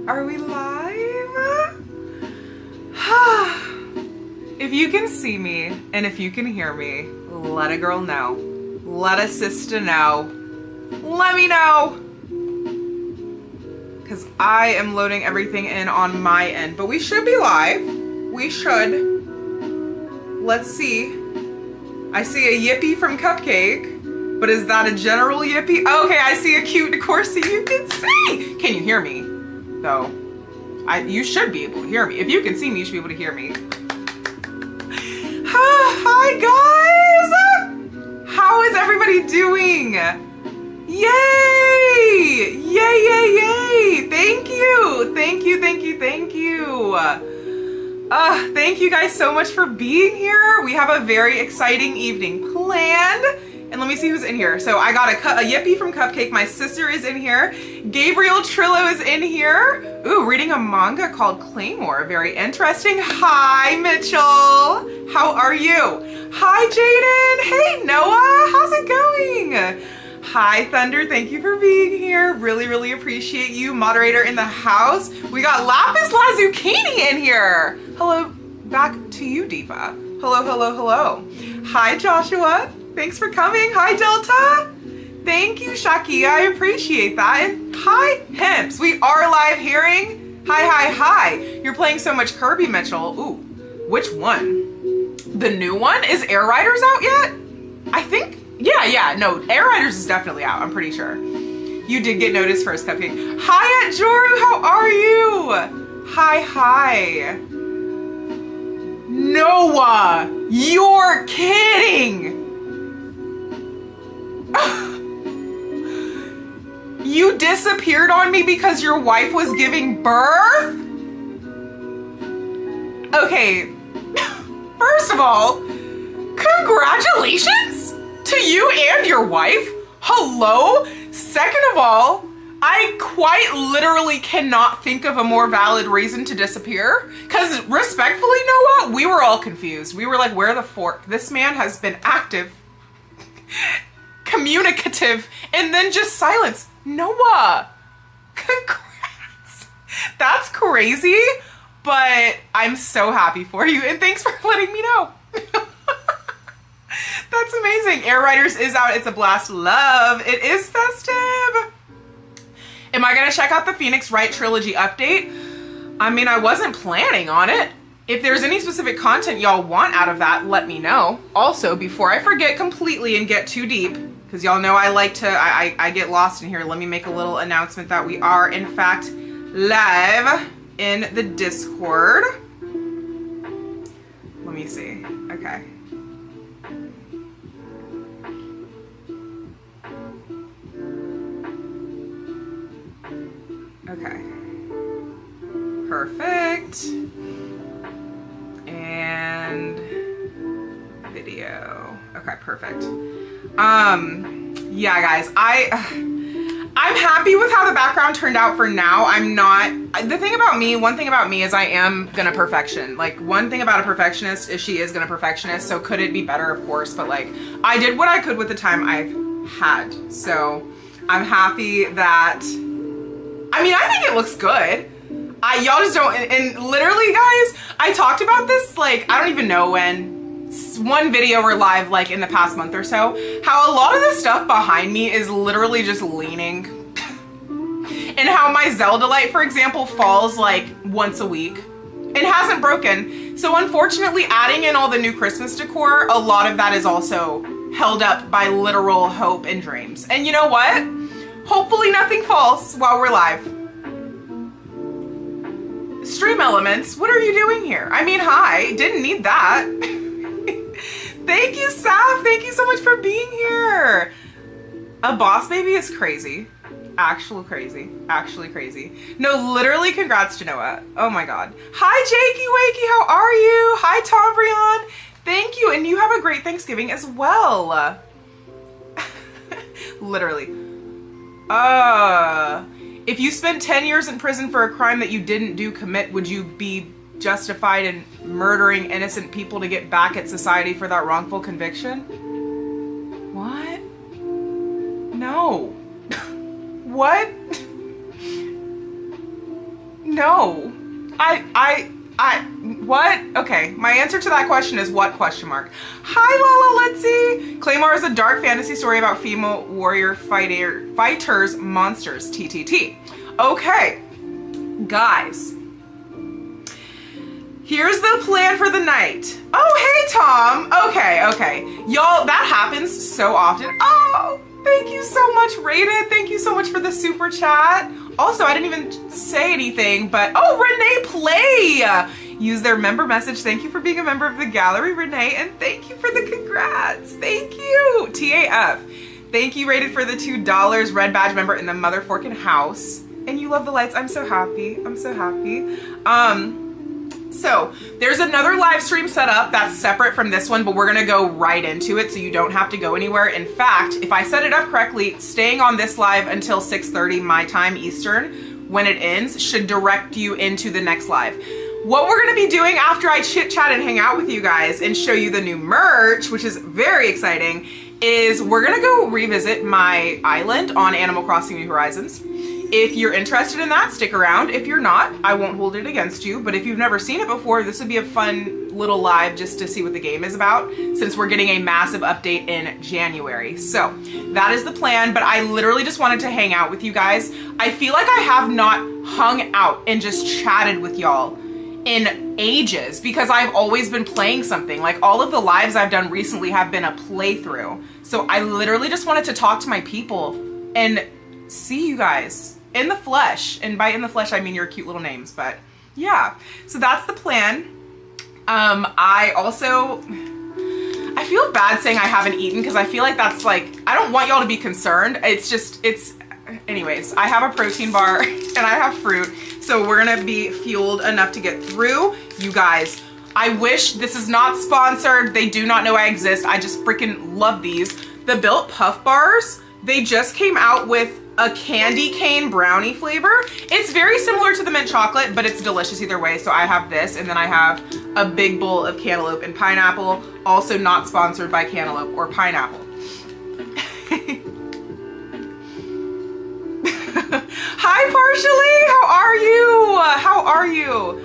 Are we live? If you can see me and if you can hear me, let a girl know. Let a sister know. Let me know. Because I am loading everything in on my end. But we should be live. We should. Let's see. I see a yippee from Cupcake. But is that a general yippee? Okay, I see a cute Corsi you can see. Can you hear me? Though, you should be able to hear me. If you can see me, you should be able to hear me. Hi guys! How is everybody doing? Yay! Yay, yay, yay! Thank you! Thank you, thank you, thank you! Thank you guys so much for being here. We have a very exciting evening planned. And let me see who's in here. So I got a yippee from Cupcake. My sister is in here. Gabriel Trillo is in here. Ooh, reading a manga called Claymore. Very interesting. Hi, Mitchell. How are you? Hi, Jaden. Hey, Noah. How's it going? Hi, Thunder. Thank you for being here. Really, really appreciate you. Moderator in the house. We got Lapis Lazzucchini in here. Hello, back to you, Diva. Hello, hello, hello. Hi, Joshua. Thanks for coming. Hi, Delta. Thank you, Shaki. I appreciate that. And hi, Hemps. We are live hearing. Hi, hi, hi. You're playing so much Kirby, Mitchell. Ooh, which one? The new one? Is Air Riders out yet? I think, yeah. No, Air Riders is definitely out. I'm pretty sure. You did get noticed first, Cupcake. Hi, Aunt Joru. How are you? Hi, hi. Noah, you're kidding. You disappeared on me because your wife was giving birth? Okay, first of all, congratulations to you and your wife. Hello? Second of all, I quite literally cannot think of a more valid reason to disappear. Because respectfully, Noah, we were all confused. We were like, where the fork? This man has been active, communicative, and then just silence. Noah, congrats. That's crazy, but I'm so happy for you, and thanks for letting me know. That's amazing. Air Riders is out. It's a blast. Love. It is festive. Am I gonna check out the Phoenix Wright trilogy update? I mean, I wasn't planning on it. If there's any specific content y'all want out of that, let me know. Also, before I forget completely and get too deep, because y'all know I like to, I get lost in here, let me make a little announcement that we are, in fact, live in the Discord. Let me see. Okay. Okay. Perfect. And video. Okay, perfect. Yeah, guys, I'm happy with how the background turned out for now. I'm not, one thing about me is I am gonna perfection. Like, one thing about a perfectionist is she is gonna perfectionist, so could it be better? Of course, but like, I did what I could with the time I've had. So I'm happy that, I mean, I think it looks good. Y'all just don't, and literally, guys, I talked about this, like, I don't even know when, one video or live, like, in the past month or so, how a lot of the stuff behind me is literally just leaning. And how my Zelda light, for example, falls, like, once a week and hasn't broken. So, unfortunately, adding in all the new Christmas decor, a lot of that is also held up by literal hope and dreams. And you know what? Hopefully nothing falls while we're live. Stream Elements, what are you doing here? I mean, hi, didn't need that. Thank you, Saf. Thank you so much for being here. A boss baby is crazy. Actually crazy. Actually crazy. No, literally congrats to Noah. Oh my God. Hi, Jakey Wakey. How are you? Hi, Tombrion. Thank you. And you have a great Thanksgiving as well. Literally. If you spent 10 years in prison for a crime that you didn't commit, would you be justified in murdering innocent people to get back at society for that wrongful conviction? What? No. What? No. What? Okay, my answer to that question is what question mark? Hi, Lala Litzy! Claymore is a dark fantasy story about female warrior fighters, monsters, TTT. Okay, guys. Here's the plan for the night. Oh, hey, Tom. Okay. Y'all, that happens so often. Oh, thank you so much, Rated. Thank you so much for the super chat. Also, I didn't even say anything, but oh, Renee Play! Use their member message. Thank you for being a member of the gallery, Renee, and thank you for the congrats. Thank you. TAF. Thank you, Rated, for the $2 red badge member in the motherforking house. And you love the lights. I'm so happy. I'm so happy. So there's another live stream set up that's separate from this one, but we're gonna go right into it so you don't have to go anywhere. In fact, if I set it up correctly, staying on this live until 6:30 my time Eastern when it ends should direct you into the next live. What we're gonna be doing after I chit chat and hang out with you guys and show you the new merch, which is very exciting, is we're gonna go revisit my island on Animal Crossing New Horizons. If you're interested in that, stick around. If you're not, I won't hold it against you. But if you've never seen it before, this would be a fun little live just to see what the game is about, since we're getting a massive update in January. So that is the plan, but I literally just wanted to hang out with you guys. I feel like I have not hung out and just chatted with y'all in ages because I've always been playing something. Like all of the lives I've done recently have been a playthrough. So I literally just wanted to talk to my people and see you guys in the flesh. And by in the flesh, I mean your cute little names, but yeah. So that's the plan. I feel bad saying I haven't eaten because I feel like that's like, I don't want y'all to be concerned. Anyways, I have a protein bar and I have fruit. So we're gonna be fueled enough to get through. You guys, I wish this is not sponsored. They do not know I exist. I just freaking love these. The Built Puff Bars, they just came out with a candy cane brownie flavor. It's very similar to the mint chocolate, but it's delicious either way. So I have this, and then I have a big bowl of cantaloupe and pineapple, also not sponsored by cantaloupe or pineapple. Hi, Partially, how are you? How are you?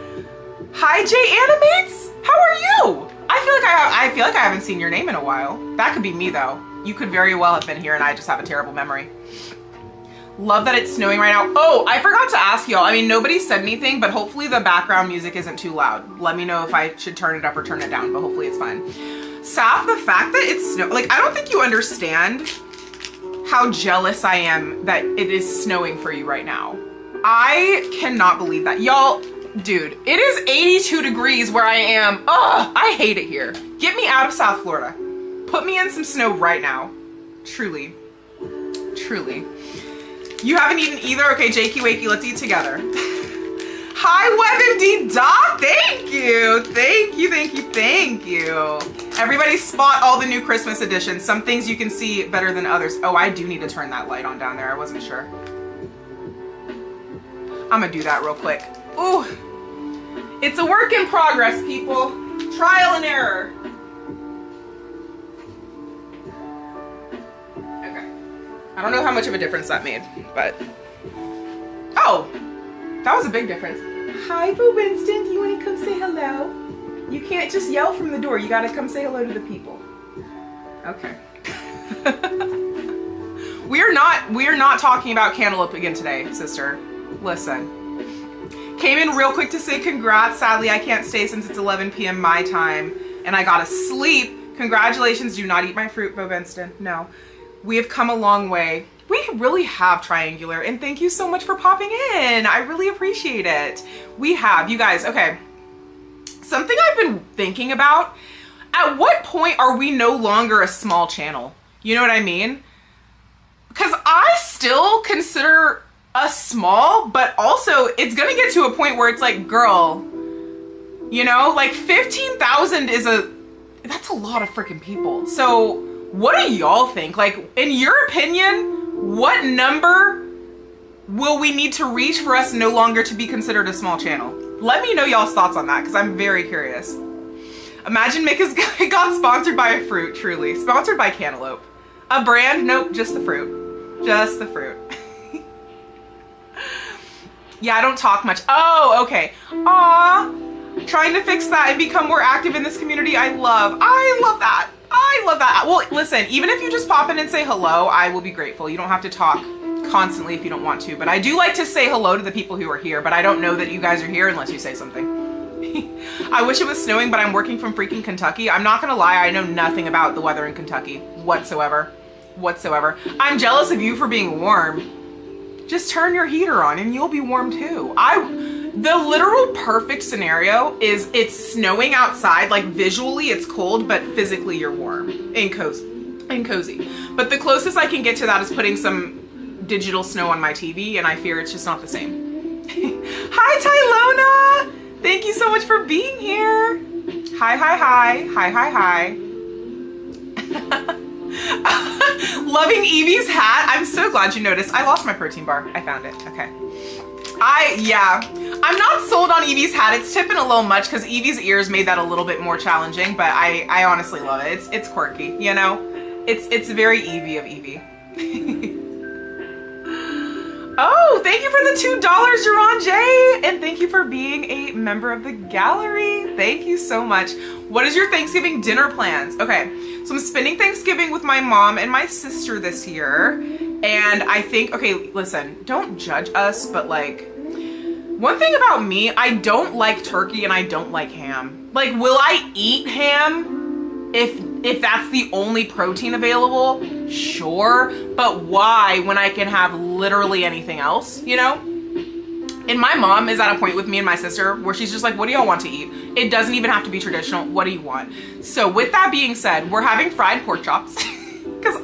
Hi, Jay Animates, how are you? I feel like I haven't seen your name in a while. That could be me though. You could very well have been here and I just have a terrible memory. Love that it's snowing right now. Oh, I forgot to ask y'all. I mean, nobody said anything, but hopefully the background music isn't too loud. Let me know if I should turn it up or turn it down, but hopefully it's fine. Saf, the fact that it's snow, like, I don't think you understand how jealous I am that it is snowing for you right now. I cannot believe that. Y'all, dude, it is 82 degrees where I am. Ugh, I hate it here. Get me out of South Florida. Put me in some snow right now. Truly. Truly. You haven't eaten either? Okay, Jakey Wakey, let's eat together. Hi, WebMD Doc, thank you. Thank you, thank you, thank you. Everybody spot all the new Christmas editions. Some things you can see better than others. Oh, I do need to turn that light on down there. I wasn't sure. I'm gonna do that real quick. Ooh, it's a work in progress, people. Trial and error. I don't know how much of a difference that made, but... Oh! That was a big difference. Hi, Boo Winston. You want to come say hello? You can't just yell from the door. You gotta come say hello to the people. Okay. We're not talking about cantaloupe again today, sister. Listen. Came in real quick to say congrats. Sadly, I can't stay since it's 11 p.m. my time, and I gotta sleep. Congratulations. Do not eat my fruit, Bo Benston. No. We have come a long way. We really have, Triangular, and thank you so much for popping in. I really appreciate it. We have, you guys, okay. Something I've been thinking about, at what point are we no longer a small channel? You know what I mean? Because I still consider us small, but also it's gonna get to a point where it's like, girl, you know, like 15,000 that's a lot of freaking people. So, what do y'all think? Like, in your opinion, what number will we need to reach for us no longer to be considered a small channel? Let me know y'all's thoughts on that, because I'm very curious. Imagine Mika's got sponsored by a fruit, truly. Sponsored by cantaloupe. A brand? Nope, just the fruit. Just the fruit. Yeah, I don't talk much. Oh, okay. Aw. Trying to fix that and become more active in this community. I love that. I love that. Well, listen, even if you just pop in and say hello, I will be grateful. You don't have to talk constantly if you don't want to, but I do like to say hello to the people who are here, but I don't know that you guys are here unless you say something. I wish it was snowing, but I'm working from freaking Kentucky. I'm not gonna lie, I know nothing about the weather in Kentucky whatsoever. I'm jealous of you for being warm. Just turn your heater on and you'll be warm too. The literal perfect scenario is it's snowing outside, like visually it's cold, but physically you're warm and cozy. But the closest I can get to that is putting some digital snow on my TV, and I fear it's just not the same. Hi, Tylona! Thank you so much for being here. Hi. Loving Evie's hat. I'm so glad you noticed. I lost my protein bar. I found it. Okay. I'm not sold on Evie's hat. It's tipping a little much because Evie's ears made that a little bit more challenging, but I honestly love it. It's quirky, you know? It's very Evie of Evie. Oh, thank you for the $2, Jerron J. And thank you for being a member of the gallery. Thank you so much. What is your Thanksgiving dinner plans? Okay, so I'm spending Thanksgiving with my mom and my sister this year. And I think, okay, listen, don't judge us, but like, one thing about me, I don't like turkey and I don't like ham. Like, will I eat ham if that's the only protein available? Sure, but why when I can have literally anything else, you know? And my mom is at a point with me and my sister where she's just like, what do y'all want to eat? It doesn't even have to be traditional. What do you want? So with that being said, we're having fried pork chops because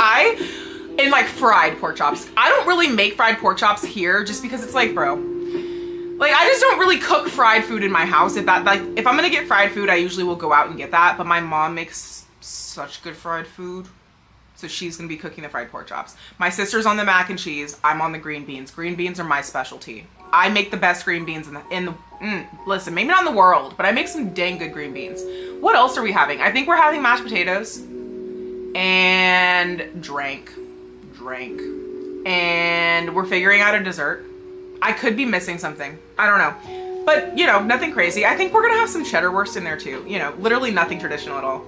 fried pork chops. I don't really make fried pork chops here just because it's like, bro, like I just don't really cook fried food in my house. If I'm gonna get fried food, I usually will go out and get that. But my mom makes such good fried food. So she's gonna be cooking the fried pork chops. My sister's on the mac and cheese. I'm on the green beans. Green beans are my specialty. I make the best green beans listen, maybe not in the world, but I make some dang good green beans. What else are we having? I think we're having mashed potatoes and drink. And we're figuring out a dessert. I could be missing something. I don't know. But, you know, nothing crazy. I think we're gonna have some cheddar wurst in there too. You know, literally nothing traditional at all.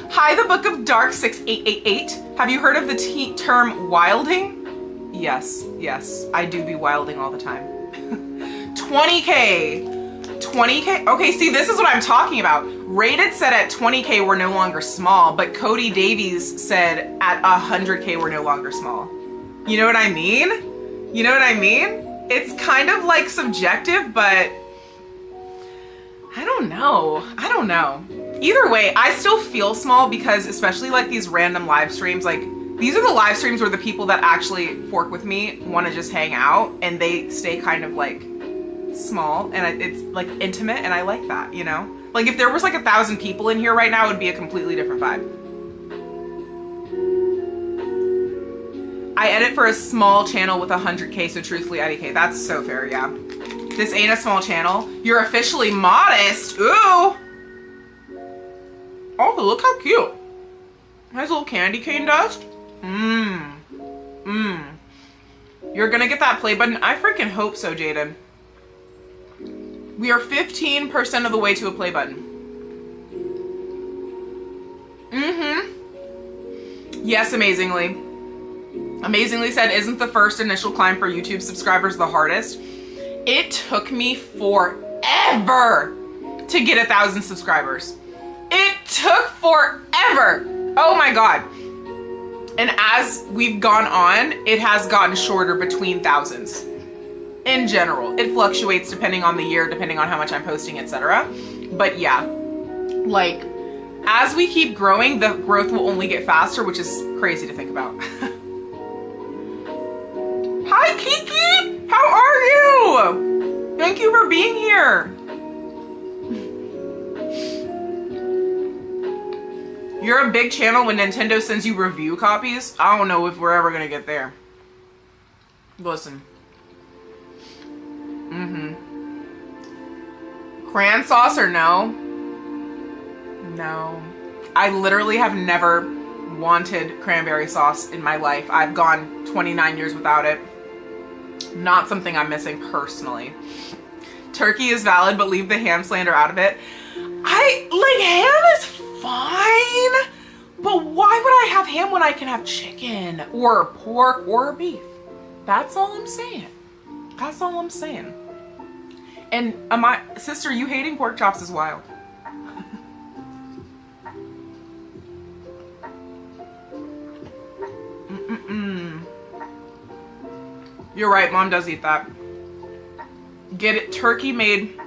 Hi, the Book of Dark 6888. Have you heard of the term wilding? Yes, I do be wilding all the time. 20K. Okay, see, this is what I'm talking about. Rated said at 20K we're no longer small, but Cody Davies said at 100K we're no longer small. You know what I mean? It's kind of like subjective, but I don't know. Either way, I still feel small because especially like these random live streams, like these are the live streams where the people that actually fork with me want to just hang out and they stay kind of like small and it's like intimate and I like that, you know? Like if there was like 1,000 people in here right now, it would be a completely different vibe. I edit for a small channel with 100K, so truthfully, 80K. That's so fair, yeah. This ain't a small channel. You're officially modest. Ooh. Oh, look how cute. It has a little candy cane dust. You're gonna get that play button? I freaking hope so, Jaden. We are 15% of the way to a play button. Yes, amazingly. Amazingly said, isn't the first initial climb for YouTube subscribers the hardest? It took me forever to get 1,000 subscribers. It took forever. Oh my God. And as we've gone on, it has gotten shorter between thousands. In general, it fluctuates depending on the year, depending on how much I'm posting, etc. But yeah, like as we keep growing, the growth will only get faster, which is crazy to think about. Hi, Kiki! How are you? Thank you for being here. You're a big channel when Nintendo sends you review copies. I don't know if we're ever gonna get there. Listen. Cran sauce or no? No. I literally have never wanted cranberry sauce in my life. I've gone 29 years without it. Not something I'm missing personally. Turkey is valid, but leave the ham slander out of it. Ham is fine, but why would I have ham when I can have chicken or pork or beef? That's all I'm saying. That's all I'm saying. And my sister, you hating pork chops is wild. You're right, Mom does eat that. Get it, turkey made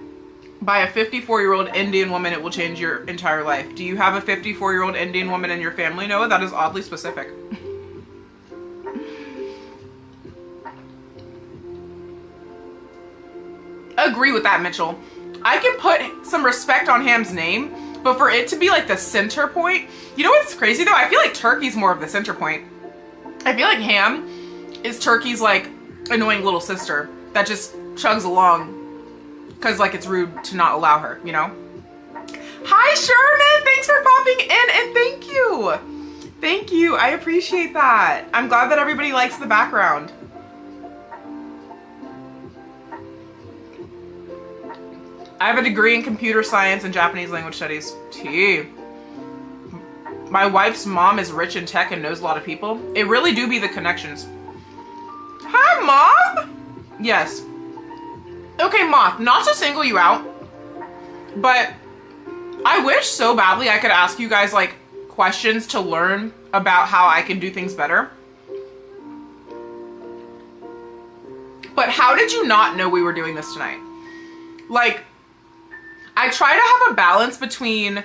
by a 54-year-old Indian woman. It will change your entire life. Do you have a 54-year-old Indian woman in your family, Noah? That is oddly specific. Agree with that, Mitchell. I can put some respect on ham's name, but for it to be like the center point, you know what's crazy though? I feel like turkey's more of the center point. I feel like ham is turkey's like annoying little sister that just chugs along because like it's rude to not allow her, you know? Hi Sherman, thanks for popping in and thank you. Thank you, I appreciate that. I'm glad that everybody likes the background. I have a degree in computer science and Japanese language studies. Tea. My wife's mom is rich in tech and knows a lot of people. It really do be the connections. Hi, Mom! Yes. Okay, Moth, not to single you out, but I wish so badly I could ask you guys, like, questions to learn about how I can do things better. But how did you not know we were doing this tonight? Like, I try to have a balance between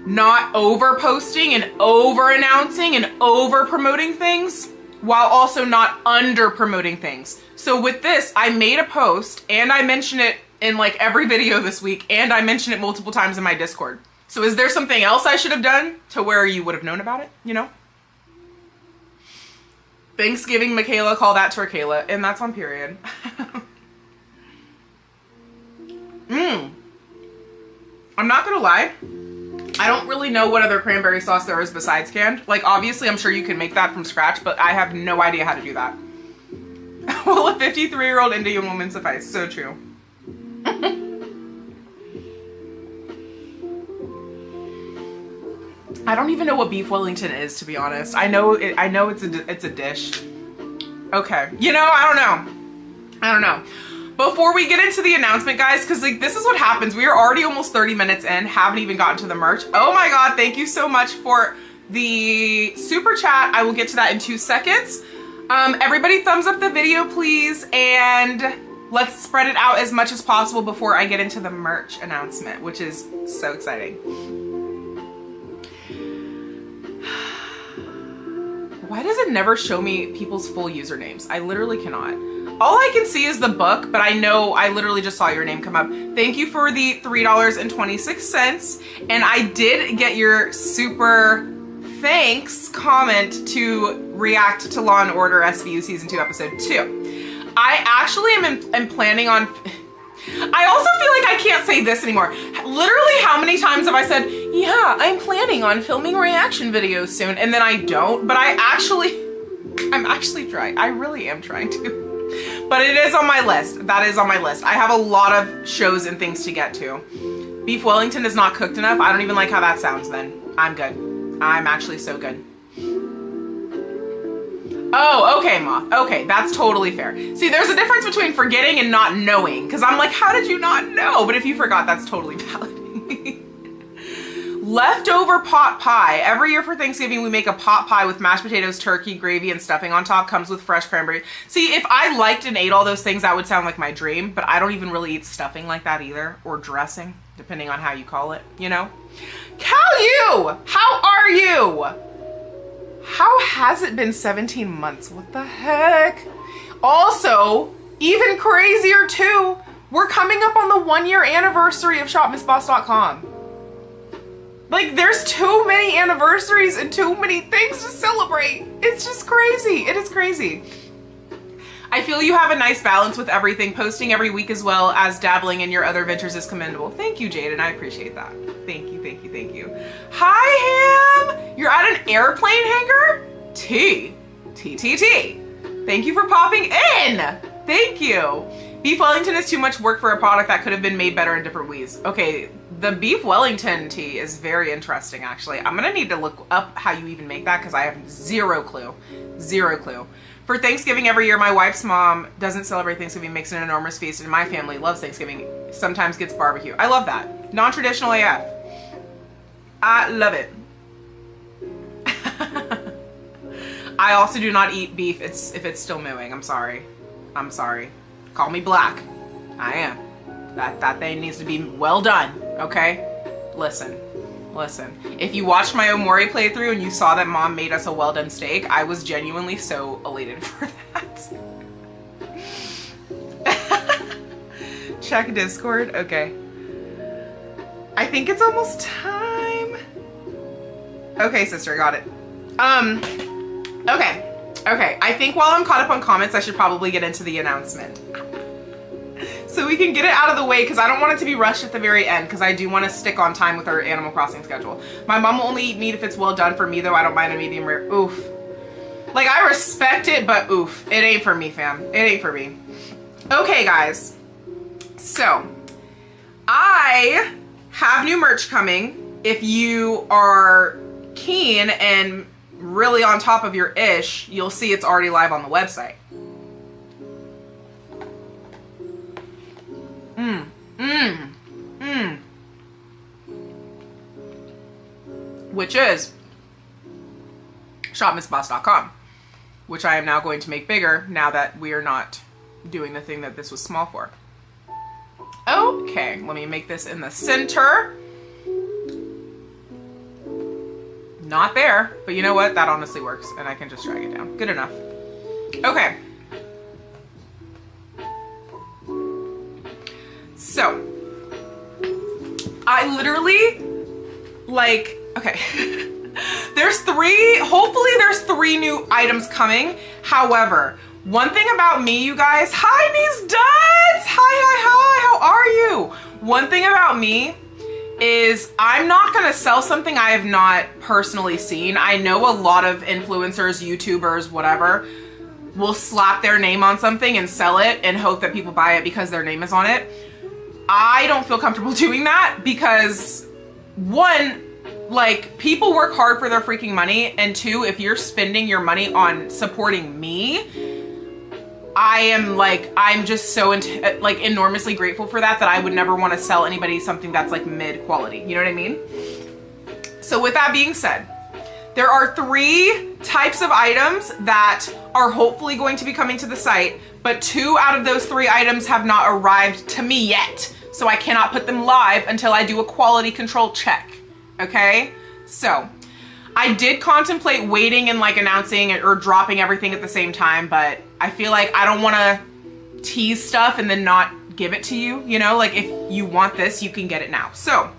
not over posting and over announcing and over promoting things while also not under promoting things. So with this, I made a post and I mentioned it in like every video this week and I mentioned it multiple times in my Discord. So is there something else I should have done to where you would have known about it, you know? Thanksgiving, Mikayla, call that Turkayla, and that's on period. I'm not gonna lie, I don't really know what other cranberry sauce there is besides canned. Like, obviously, I'm sure you can make that from scratch, but I have no idea how to do that. Will a 53-year-old Indian woman suffice? So true. I don't even know what beef Wellington is, to be honest. I know it's a dish. Okay, you know, I don't know. Before we get into the announcement, guys, because like this is what happens. We are already almost 30 minutes in, haven't even gotten to the merch. Oh my God, thank you so much for the super chat. I will get to that in 2 seconds. Everybody thumbs up the video, please. And let's spread it out as much as possible before I get into the merch announcement, which is so exciting. Why does it never show me people's full usernames? I literally cannot. All I can see is the book, but I know I literally just saw your name come up. Thank you for the $3.26. And I did get your super thanks comment to react to Law & Order SVU Season 2 Episode 2. I actually am planning on... I also feel like I can't say this anymore. Literally, how many times have I said, yeah, I'm planning on filming reaction videos soon, and then I don't, but I'm actually trying. I really am trying to. But it is on my list. That is on my list. I have a lot of shows and things to get to. Beef Wellington is not cooked enough. I don't even like how that sounds then. I'm good. I'm actually so good. Oh, okay, Moth. Okay, that's totally fair. See, there's a difference between forgetting and not knowing, because I'm like, how did you not know? But if you forgot, that's totally valid. Leftover pot pie. Every year for Thanksgiving, we make a pot pie with mashed potatoes, turkey, gravy, and stuffing on top. Comes with fresh cranberry. See, if I liked and ate all those things, that would sound like my dream, but I don't even really eat stuffing like that either, or dressing, depending on how you call it, you know? Cal, how are you? How has it been 17 months? What the heck? Also, even crazier too, we're coming up on the 1-year anniversary of shopmissboss.com. Like, there's too many anniversaries and too many things to celebrate. It's just crazy. It is crazy. I feel you have a nice balance with everything. Posting every week as well as dabbling in your other ventures is commendable. Thank you, Jaden. I appreciate that. Thank you, thank you, thank you. Hi, Ham. You're at an airplane hangar? T. Thank you for popping in. Thank you. Beef Wellington is too much work for a product that could have been made better in different ways. Okay, the Beef Wellington tea is very interesting, actually. I'm gonna need to look up how you even make that because I have zero clue. Zero clue. For Thanksgiving every year, my wife's mom doesn't celebrate Thanksgiving, makes an enormous feast, and my family loves Thanksgiving, sometimes gets barbecue. I love that. Non-traditional AF. I love it. I also do not eat beef if it's still mooing. I'm sorry. I'm sorry. Call me black. I am. That thing needs to be well done, okay? Listen. If you watched my Omori playthrough and you saw that mom made us a well done steak, I was genuinely so elated for that. Check Discord. Okay. I think it's almost time. Okay, sister, got it. Okay. I think while I'm caught up on comments, I should probably get into the announcement. So we can get it out of the way because I don't want it to be rushed at the very end because I do want to stick on time with our Animal Crossing schedule. My mom will only eat meat if it's well done. For me though, I don't mind a medium rare. Oof. Like, I respect it, but oof. It ain't for me, fam. It ain't for me. Okay, guys. So, I have new merch coming. If you are keen and really on top of your ish, you'll see it's already live on the website. Which is shopmissboss.com, which I am now going to make bigger now that we are not doing the thing that this was small for. Okay, let me make this in the center. Not there, but you know what? That honestly works, and I can just drag it down. Good enough. Okay. So, I literally, like, okay. Hopefully there's 3 new items coming. However, one thing about me, you guys, hi, Niece Duds! Hi, how are you? One thing about me is I'm not gonna sell something I have not personally seen. I know a lot of influencers, YouTubers, whatever, will slap their name on something and sell it and hope that people buy it because their name is on it. I don't feel comfortable doing that because, one, like, people work hard for their freaking money, and 2, if you're spending your money on supporting me, I'm just so enormously grateful for that I would never want to sell anybody something that's like mid quality. You know what I mean? So with that being said, there are 3 types of items that are hopefully going to be coming to the site, but 2 out of those 3 items have not arrived to me yet. So I cannot put them live until I do a quality control check. Okay? So I did contemplate waiting and like announcing or dropping everything at the same time, but I feel like I don't want to tease stuff and then not give it to you. You know, like, if you want this, you can get it now. So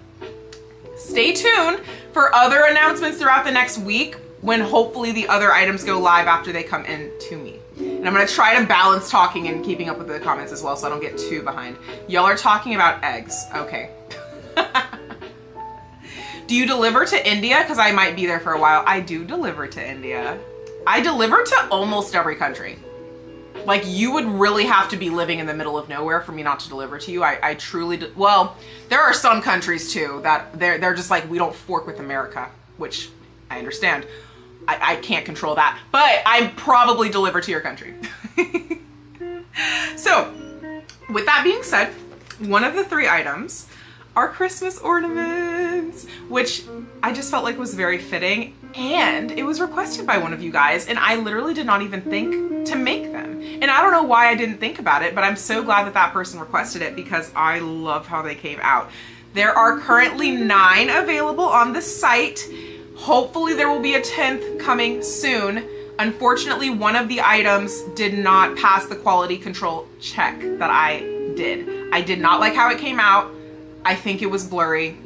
stay tuned for other announcements throughout the next week when hopefully the other items go live after they come in to me. And I'm going to try to balance talking and keeping up with the comments as well so I don't get too behind. Y'all are talking about eggs. Okay. Do you deliver to India? Because I might be there for a while. I do deliver to India. I deliver to almost every country. Like, you would really have to be living in the middle of nowhere for me not to deliver to you. I truly well, there are some countries too that they're just like, we don't fork with America, which I understand. I can't control that, but I probably deliver to your country. So, with that being said, one of the 3 items are Christmas ornaments, which I just felt like was very fitting, and it was requested by one of you guys, and I literally did not even think to make them. And I don't know why I didn't think about it, but I'm so glad that that person requested it because I love how they came out. There are currently 9 available on the site. Hopefully there will be a 10th coming soon. Unfortunately, one of the items did not pass the quality control check that I did. I did not like how it came out. I think it was blurry,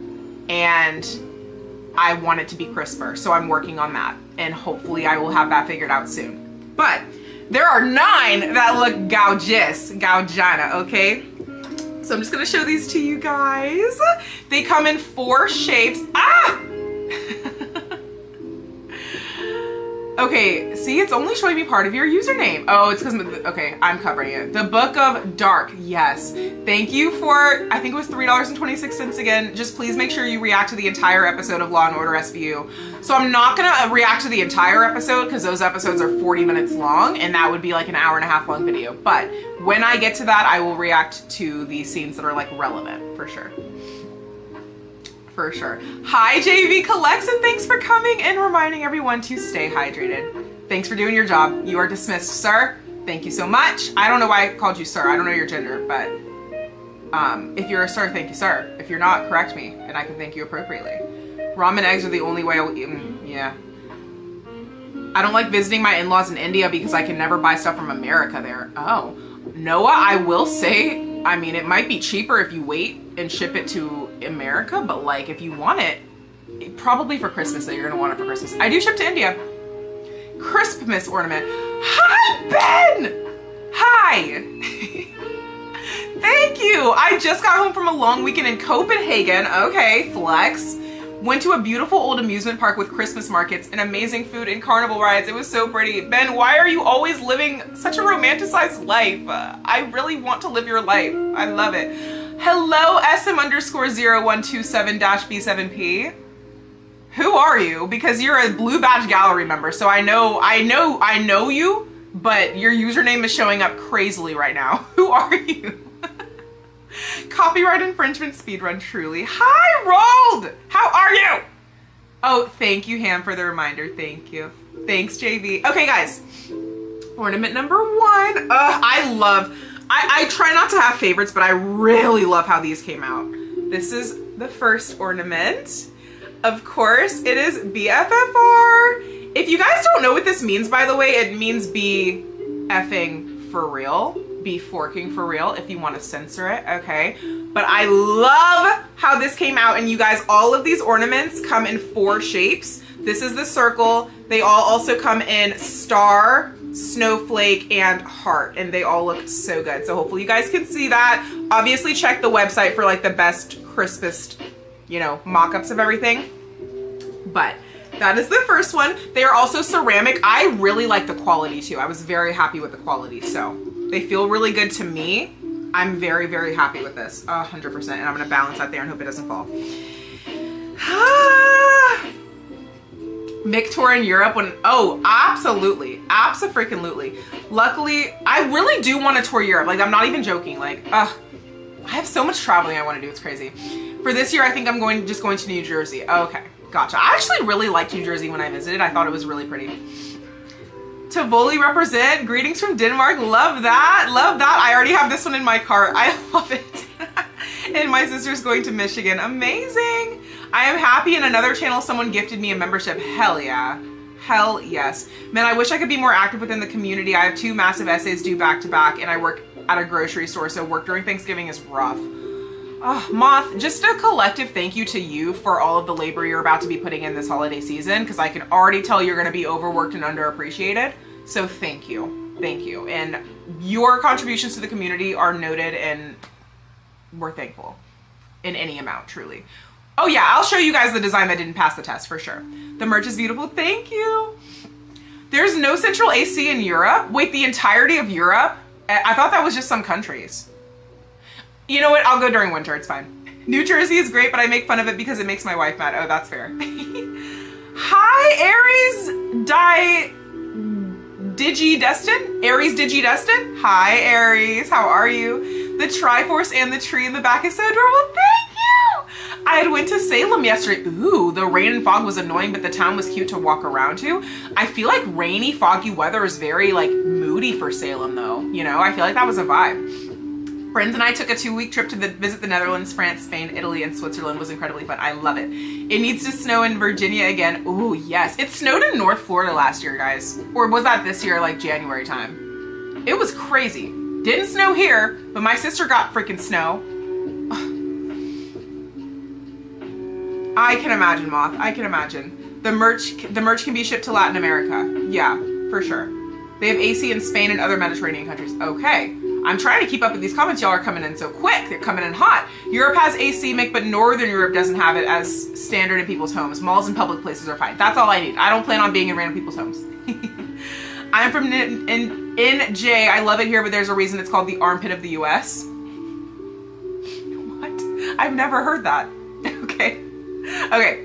and I want it to be crisper, so I'm working on that, and hopefully I will have that figured out soon. But there are 9 that look gorgeous, gougana, okay? So I'm just gonna show these to you guys. They come in 4 shapes. Ah! Okay, see, it's only showing me part of your username. Oh, it's because, okay, I'm covering it. The Book of Dark, yes. Thank you for, I think it was $3.26 again. Just please make sure you react to the entire episode of Law & Order SVU. So I'm not gonna react to the entire episode because those episodes are 40 minutes long and that would be like an hour-and-a-half long video. But when I get to that, I will react to the scenes that are like relevant, for sure. For sure. Hi, JV Collects, and thanks for coming and reminding everyone to stay hydrated. Thanks for doing your job. You are dismissed, sir. Thank you so much. I don't know why I called you sir. I don't know your gender, but if you're a sir, thank you, sir. If you're not, correct me, and I can thank you appropriately. Ramen eggs are the only way I will eat them. Yeah. I don't like visiting my in-laws in India because I can never buy stuff from America there. Oh. Noah, I will say, I mean, it might be cheaper if you wait and ship it to America, but like if you want it, probably for Christmas, that you're gonna want it for Christmas. I do ship to India. Crispmas ornament. Hi, Ben! Hi! Thank you! I just got home from a long weekend in Copenhagen. Okay, flex. Went to a beautiful old amusement park with Christmas markets and amazing food and carnival rides. It was so pretty. Ben, why are you always living such a romanticized life? I really want to live your life. I love it. Hello, SM_0127-B7P. Who are you? Because you're a Blue Badge Gallery member, so I know you, but your username is showing up crazily right now. Who are you? Copyright infringement speedrun, truly. Hi, Rolled! How are you? Oh, thank you, Ham, for the reminder. Thank you. Thanks, JV. Okay, guys. Ornament number 1. I try not to have favorites, but I really love how these came out. This is the first ornament. Of course, it is BFFR. If you guys don't know what this means, by the way, it means be effing for real. Be forking for real if you want to censor it, okay? But I love how this came out, and you guys, all of these ornaments come in 4 shapes. This is the circle. They all also come in star, snowflake, and heart, and they all look so good. So hopefully you guys can see that. Obviously check the website for like the best, crispest, you know, mock-ups of everything. But that is the first one. They are also ceramic. I really like the quality too. I was very happy with the quality, so they feel really good to me. I'm very, very happy with this, 100%. And I'm gonna balance that there and hope it doesn't fall. Mick tour in Europe when, oh, absolutely. Abso-freaking-lutely. Luckily, I really do want to tour Europe. Like, I'm not even joking. Like, I have so much traveling I want to do. It's crazy. For this year, I think I'm just going to New Jersey. Okay, gotcha. I actually really liked New Jersey when I visited. I thought it was really pretty. Tivoli represent. Greetings from Denmark. Love that. Love that. I already have this one in my cart. I love it. And my sister's going to Michigan. Amazing. I am happy. In another channel, someone gifted me a membership. Hell yeah. Hell yes. Man, I wish I could be more active within the community. I have 2 massive essays due back to back, and I work at a grocery store, so work during Thanksgiving is rough. Oh, Moth, just a collective thank you to you for all of the labor you're about to be putting in this holiday season, because I can already tell you're going to be overworked and underappreciated. So thank you. Thank you. And your contributions to the community are noted, and we're thankful in any amount, truly. Oh yeah, I'll show you guys the design that didn't pass the test for sure. The merch is beautiful. Thank you. There's no central AC in Europe. Wait, the entirety of Europe? I thought that was just some countries. You know what? I'll go during winter. It's fine. New Jersey is great, but I make fun of it because it makes my wife mad. Oh, that's fair. Hi, Aries Digidestin? Aries Digidestin? Hi, Aries. How are you? The Triforce and the tree in the back is so adorable. Thank you. I had went to Salem yesterday. Ooh, the rain and fog was annoying, but the town was cute to walk around to. I feel like rainy, foggy weather is very like moody for Salem though. You know, I feel like that was a vibe. Friends and I took a 2-week trip to visit the Netherlands, France, Spain, Italy, and Switzerland. It was incredibly fun. I love it. It needs to snow in Virginia again. Ooh, yes. It snowed in North Florida last year, guys. Or was that this year, like January time? It was crazy. Didn't snow here, but my sister got freaking snow. I can imagine, Moth. I can imagine. The merch can be shipped to Latin America. Yeah, for sure. They have AC in Spain and other Mediterranean countries. Okay. I'm trying to keep up with these comments. Y'all are coming in so quick. They're coming in hot. Europe has AC, Mick, but Northern Europe doesn't have it as standard in people's homes. Malls and public places are fine. That's all I need. I don't plan on being in random people's homes. I'm from NJ. I love it here, but there's a reason it's called the armpit of the US. What? I've never heard that. Okay. Okay.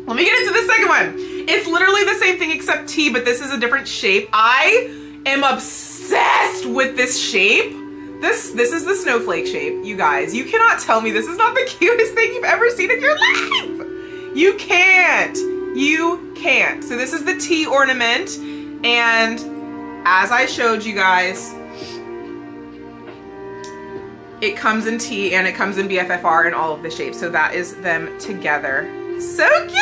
Let me get into the second one. It's literally the same thing except T, but this is a different shape. I am obsessed with this shape. This is the snowflake shape, you guys. You cannot tell me this is not the cutest thing you've ever seen in your life. You can't. You can't. So this is the T ornament. And as I showed you guys, it comes in T and it comes in BFFR in all of the shapes. So that is them together. So cute!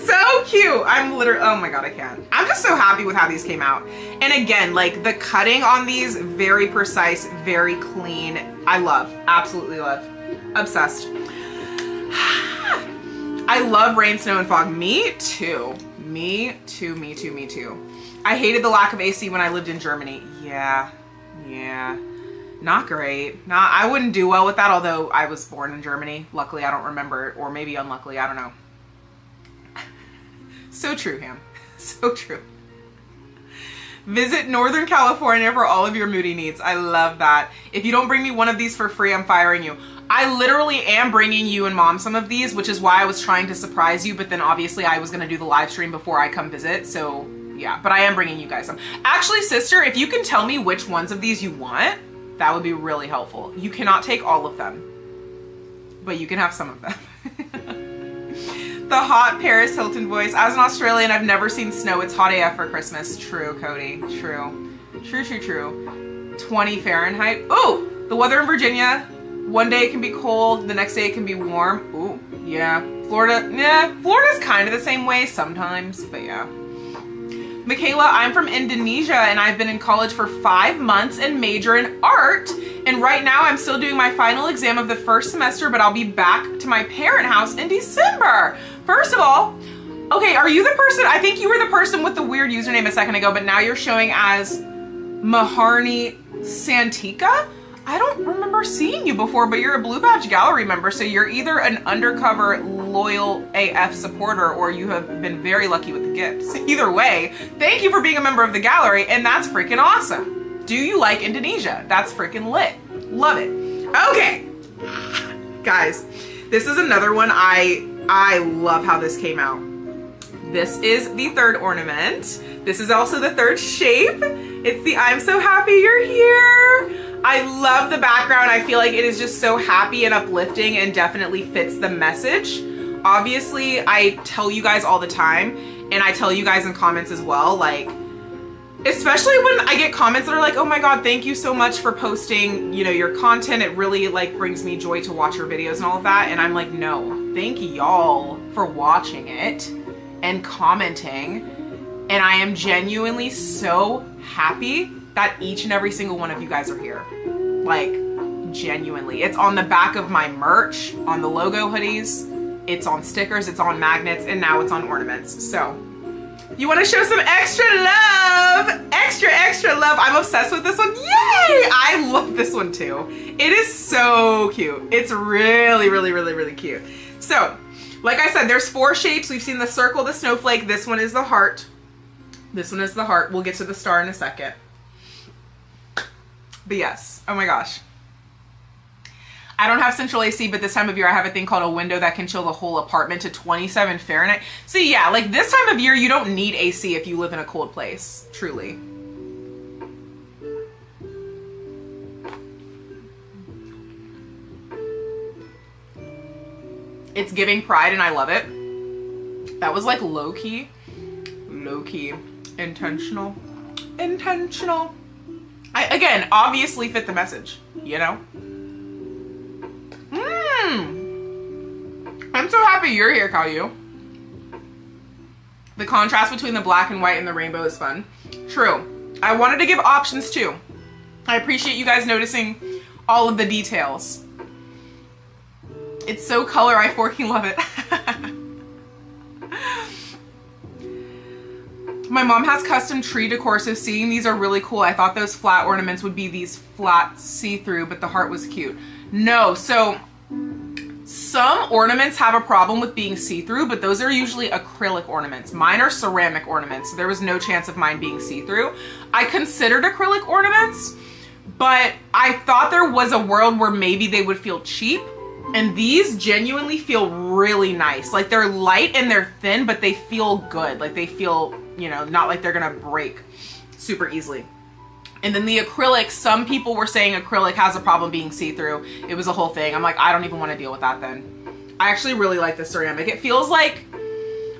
So cute! I'm literally, oh my God, I can't. I'm just so happy with how these came out. And again, like the cutting on these, very precise, very clean. I love, absolutely love. Obsessed. I love rain, snow, and fog. Me too. Me too, me too, me too. I hated the lack of AC when I lived in Germany. Yeah. Not great. I wouldn't do well with that, although I was born in Germany. Luckily, I don't remember it, or maybe unluckily, I don't know. So true, Ham. So true. Visit Northern California for all of your moody needs. I love that. If you don't bring me one of these for free, I'm firing you. I literally am bringing you and Mom some of these, which is why I was trying to surprise you, but then obviously I was going to do the live stream before I come visit, so yeah. But I am bringing you guys some. Actually, sister, if you can tell me which ones of these you want, that would be really helpful. You cannot take all of them, but you can have some of them. The hot Paris Hilton voice. As an Australian, I've never seen snow. It's hot AF for Christmas. True, Cody. True. True. 20 Fahrenheit. Ooh, the weather in Virginia. One day it can be cold. The next day it can be warm. Ooh, yeah. Florida, yeah. Florida's kind of the same way sometimes, but yeah. Mikayla, I'm from Indonesia and I've been in college for 5 months and major in art. And right now I'm still doing my final exam of the first semester, but I'll be back to my parent house in December. First of all, okay, are you the person, I think you were the person with the weird username a second ago, but now you're showing as Maharni Santika? I don't remember seeing you before, but you're a Blue Badge Gallery member, so you're either an undercover loyal AF supporter or you have been very lucky with the gifts. Either way, thank you for being a member of the gallery, and that's freaking awesome. Do you like Indonesia? That's freaking lit. Love it. Okay. Guys, this is another one. I love how this came out. This is the third ornament. This is also the third shape. It's the I'm so happy you're here. I love the background. I feel like it is just so happy and uplifting and definitely fits the message. Obviously, I tell you guys all the time, and I tell you guys in comments as well, like, especially when I get comments that are like, oh my God, thank you so much for posting, you know, your content. It really like brings me joy to watch your videos and all of that. And I'm like, no, thank y'all for watching it and commenting. And I am genuinely so happy that each and every single one of you guys are here. Like, genuinely. It's on the back of my merch, on the logo hoodies, it's on stickers, it's on magnets, and now it's on ornaments. So, you want to show some extra love? Extra love. I'm obsessed with this one. Yay! I love this one too. It is so cute. It's really cute. So, like I said, there's 4 shapes. We've seen the circle, the snowflake. This one is the heart. This one is the heart. We'll get to the star in a second. But yes, oh my gosh. I don't have central AC, but this time of year I have a thing called a window that can chill the whole apartment to 27 Fahrenheit. So yeah, like this time of year, you don't need AC if you live in a cold place, truly. It's giving pride and I love it. That was like low-key, intentional. I, again, obviously fit the message, you know? I'm so happy you're here, Caillou. The contrast between the black and white and the rainbow is fun. True. I wanted to give options too. I appreciate you guys noticing all of the details. It's so color, I freaking love it. My mom has custom tree decor, so seeing these are really cool. I thought those flat ornaments would be these flat see-through, but the heart was cute. No, so Some ornaments have a problem with being see-through, but those are usually acrylic ornaments. Mine are ceramic ornaments, so there was no chance of mine being see-through. I considered acrylic ornaments, but I thought there was a world where maybe they would feel cheap, and these genuinely feel really nice. Like, they're light and they're thin, but they feel good. Like, they feel, you know, not like they're gonna break super easily. And then the acrylic, some people were saying acrylic has a problem being see-through. It was a whole thing. I'm like, I don't even want to deal with that then. I actually really like the ceramic. It feels like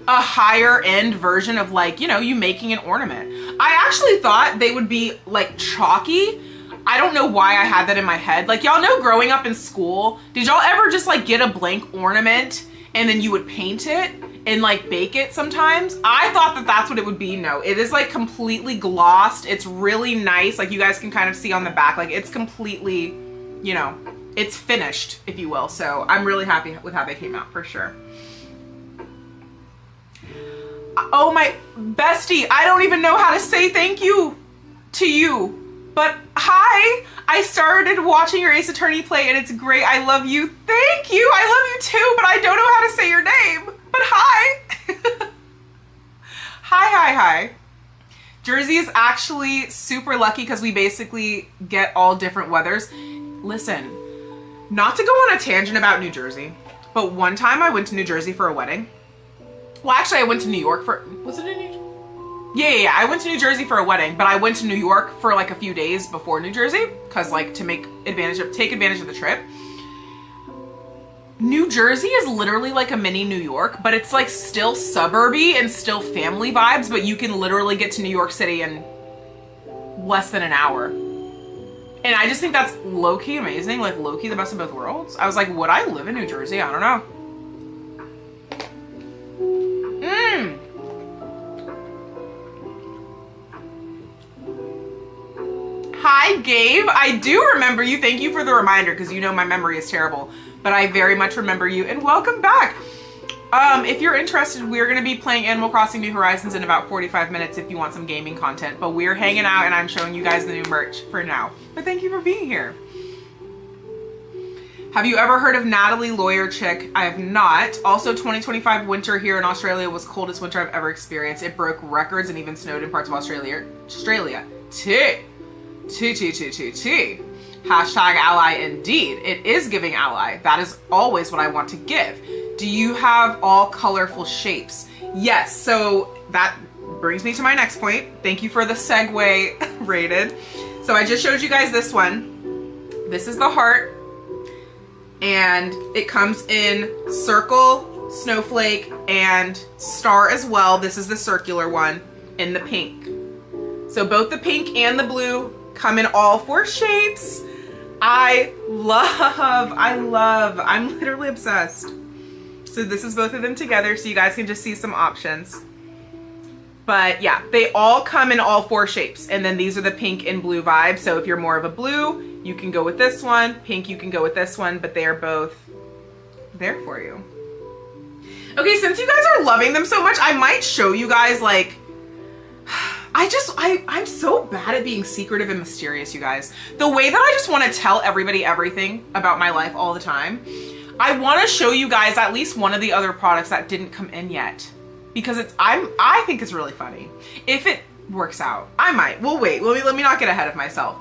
a higher end version of, like, you know, you making an ornament. I actually thought they would be like chalky. I don't know why I had that in my head. Like, y'all know growing up in school, did y'all ever just like get a blank ornament and then you would paint it and like bake it sometimes? I thought that that's what it would be. No, it is like completely glossed. It's really nice. Like, you guys can kind of see on the back, like it's completely, you know, it's finished, if you will. So I'm really happy with how they came out, for sure. Oh, my bestie, I don't even know how to say thank you to you, but hi, I started watching your Ace Attorney play and it's great. I love you. Thank you. I love you too, but I don't know how to say your name. But hi. Hi. Jersey is actually super lucky because we basically get all different weathers. Listen, not to go on a tangent about New Jersey, but one time I went to New Jersey for a wedding. Well, actually I went to New York for, was it in New Jersey? Yeah. I went to New Jersey for a wedding, but I went to New York for like a few days before New Jersey because, like, to take advantage of the trip. New Jersey is literally like a mini New York, but it's like still suburby and still family vibes, but you can literally get to New York City in less than an hour. And I just think that's low-key amazing, like low-key the best of both worlds. I was like, would I live in New Jersey? I don't know. Hi, Gabe. I do remember you. Thank you for the reminder, because you know my memory is terrible. But I very much remember you, and welcome back. If you're interested, we're going to be playing Animal Crossing New Horizons in about 45 minutes if you want some gaming content. But we're hanging out, and I'm showing you guys the new merch for now. But thank you for being here. Have you ever heard of Natalie Lawyer Chick? I have not. Also, 2025 winter here in Australia was coldest winter I've ever experienced. It broke records and even snowed in parts of Australia. Hashtag ally indeed. It is giving ally. That is always what I want to give. Do you have all colorful shapes? Yes. So that brings me to my next point. Thank you for the segue, Rated. So I just showed you guys this one. This is the heart. And it comes in circle, snowflake, and star as well. This is the circular one in the pink. So both the pink and the blue come in all 4 shapes. I'm literally obsessed. So this is both of them together, so you guys can just see some options. But yeah, they all come in all 4 shapes. And then these are the pink and blue vibes. So if you're more of a blue, you can go with this one. Pink, you can go with this one, but they are both there for you. Okay, since you guys are loving them so much, I might show you guys, like, I'm so bad at being secretive and mysterious, you guys. The way that I just want to tell everybody everything about my life all the time, I want to show you guys at least one of the other products that didn't come in yet. Because I think it's really funny. If it works out, I might. Well, wait, let me not get ahead of myself.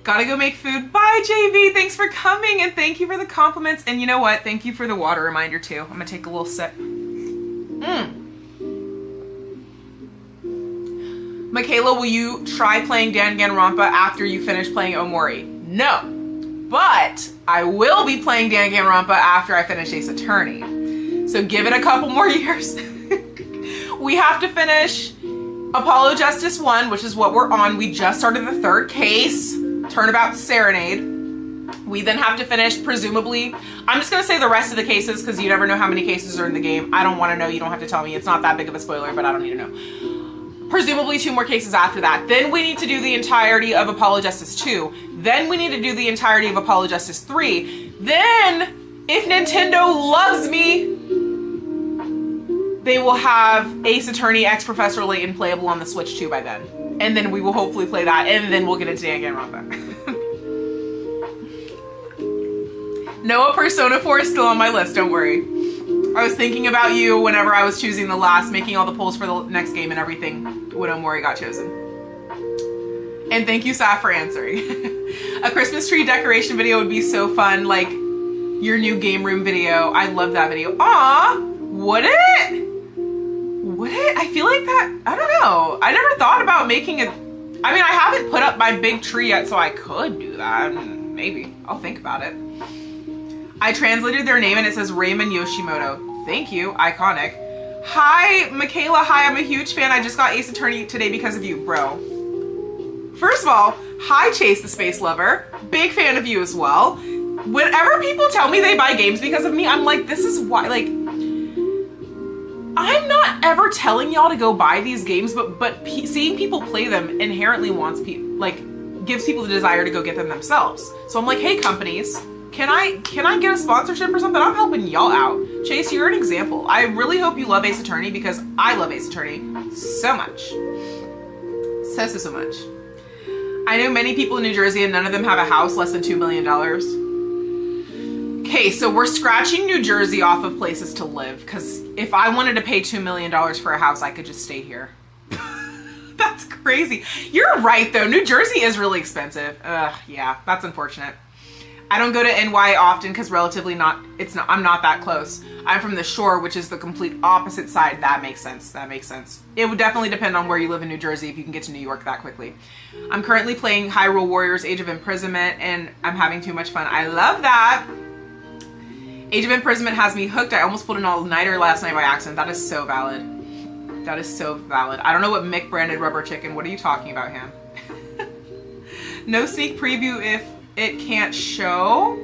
Gotta go make food. Bye, JV. Thanks for coming, and thank you for the compliments. And you know what? Thank you for the water reminder, too. I'm gonna take a little sip. Mikayla, will you try playing Danganronpa after you finish playing Omori? No. But I will be playing Danganronpa after I finish Ace Attorney. So give it a couple more years. We have to finish Apollo Justice 1, which is what we're on. We just started the 3rd case. Turnabout Serenade. We then have to finish, presumably, I'm just going to say the rest of the cases because you never know how many cases are in the game. I don't want to know. You don't have to tell me. It's not that big of a spoiler, but I don't need to know. Presumably 2 more cases after that. Then we need to do the entirety of Apollo Justice 2. Then we need to do the entirety of Apollo Justice 3. Then, if Nintendo loves me, they will have Ace Attorney X Professor Layton playable on the Switch too by then. And then we will hopefully play that, and then we'll get into Danganronpa. Noah Persona 4 is still on my list, don't worry. I was thinking about you whenever I was choosing the last, making all the polls for the next game and everything when Omori got chosen. And thank you, Saf, for answering. A Christmas tree decoration video would be so fun, like your new game room video. I love that video. Aw, would it? Would it? I feel like that, I don't know. I never thought about making it. I mean, I haven't put up my big tree yet, so I could do that. Maybe, I'll think about it. I translated their name and it says Raymond Yoshimoto. Thank you, iconic. Hi, Mikayla, hi, I'm a huge fan. I just got Ace Attorney today because of you, bro. First of all, hi, Chase the Space Lover. Big fan of you as well. Whenever people tell me they buy games because of me, I'm like, this is why, like, I'm not ever telling y'all to go buy these games, but seeing people play them inherently wants people, like, gives people the desire to go get them themselves. So I'm like, hey, companies, can I get a sponsorship or something? I'm helping y'all out. Chase, you're an example. I really hope you love Ace Attorney because I love Ace Attorney so much. So much. I know many people in New Jersey and none of them have a house less than $2 million. Okay, so we're scratching New Jersey off of places to live because if I wanted to pay $2 million for a house, I could just stay here. That's crazy. You're right though. New Jersey is really expensive. Yeah, that's unfortunate. I don't go to NY often because I'm not that close. I'm from the shore, which is the complete opposite side. That makes sense. That makes sense. It would definitely depend on where you live in New Jersey if you can get to New York that quickly. I'm currently playing Hyrule Warriors Age of Imprisonment and I'm having too much fun. I love that. Age of Imprisonment has me hooked. I almost pulled an all-nighter last night by accident. That is so valid. That is so valid. I don't know what Mick branded rubber chicken. What are you talking about, Ham? No sneak preview if it can't show.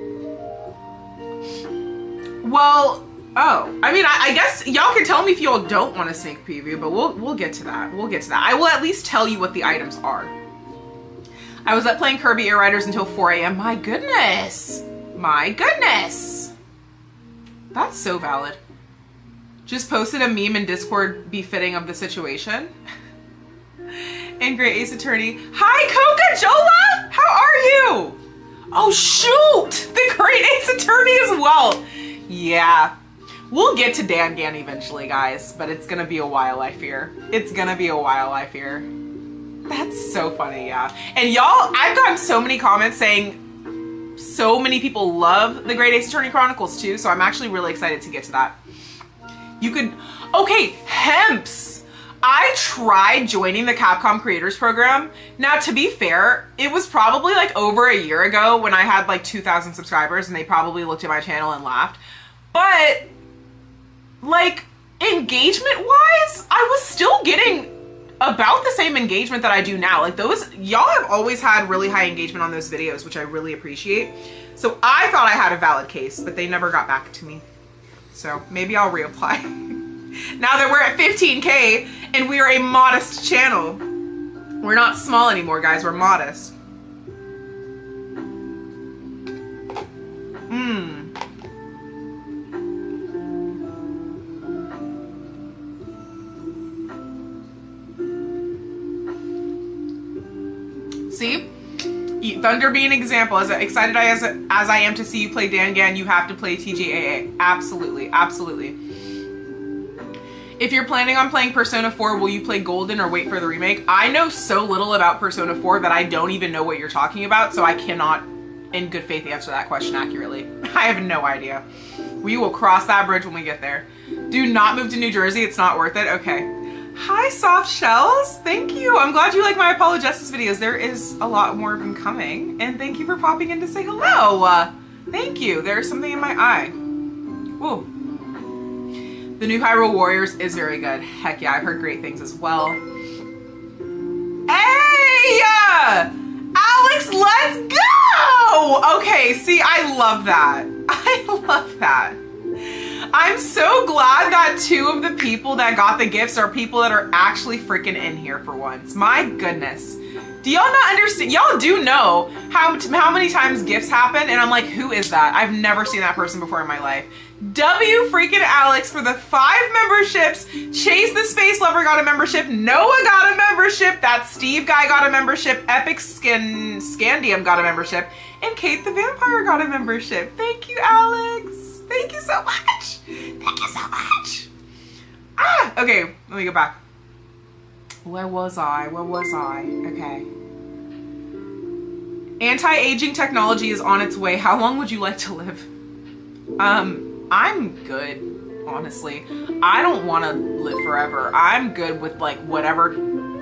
Well, oh, I mean, I guess y'all can tell me if y'all don't want a sneak preview, but we'll get to that. We'll get to that. I will at least tell you what the items are. I was up playing Kirby Air Riders until 4 a.m. My goodness. My goodness. That's so valid. Just posted a meme in Discord befitting of the situation. And Great Ace Attorney. Hi, Coca-Jola! How are you? Oh, shoot! The Great Ace Attorney as well. Yeah. We'll get to Dangan eventually, guys, but it's gonna be a while, I fear. It's gonna be a while, I fear. That's so funny, yeah. And y'all, I've gotten so many comments saying so many people love the Great Ace Attorney Chronicles too, so I'm actually really excited to get to that. You could, okay, Hemps. I tried joining the Capcom Creators Program. Now, to be fair, it was probably like over a year ago when I had like 2,000 subscribers and they probably looked at my channel and laughed. But like engagement-wise, I was still getting about the same engagement that I do now. Like those, y'all have always had really high engagement on those videos, which I really appreciate. So I thought I had a valid case, but they never got back to me. So maybe I'll reapply. Now that we're at 15K and we are a modest channel. We're not small anymore, guys. We're modest. See? Thunder being an example. As excited as I am to see you play Dangan, you have to play TGAA. Absolutely, absolutely. If you're planning on playing Persona 4, will you play Golden or wait for the remake? I know so little about Persona 4 that I don't even know what you're talking about, so I cannot, in good faith, answer that question accurately. I have no idea. We will cross that bridge when we get there. Do not move to New Jersey. It's not worth it. Okay. Hi, Soft Shells. Thank you. I'm glad you like my Apollo Justice videos. There is a lot more of them coming. And thank you for popping in to say hello. Thank you. There's something in my eye. Whoa. The new Hyrule Warriors is very good. Heck yeah, I've heard great things as well. Hey! Alex, let's go! Okay, see, I love that. I love that. I'm so glad that 2 of the people that got the gifts are people that are actually freaking in here for once. My goodness. Do y'all not understand? Y'all do know how many times gifts happen, and I'm like, who is that? I've never seen that person before in my life. W freaking Alex for the 5 memberships. Chase the Space Lover got a membership. Noah got a membership. That Steve guy got a membership. Epic Scandium got a membership. And Kate the Vampire got a membership. Thank you, Alex. Thank you so much. Thank you so much. Okay, let me go back. Where was I? Okay. Anti-aging technology is on its way. How long would you like to live? I'm good, honestly. I don't want to live forever. I'm good with like whatever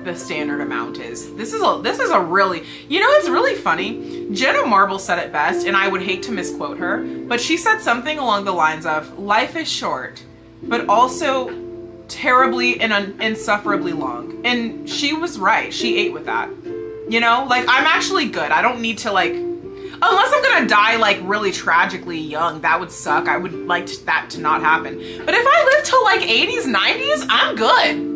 the standard amount is. This is a really, you know, it's really funny. Jenna Marble said it best, and I would hate to misquote her, but she said something along the lines of, life is short, but also terribly and insufferably long. And she was right. She ate with that. You know, like, I'm actually good. I don't need to, like, unless I'm gonna die, like, really tragically young, that would suck. I would like that to not happen. But if I live till, like, 80s, 90s, I'm good.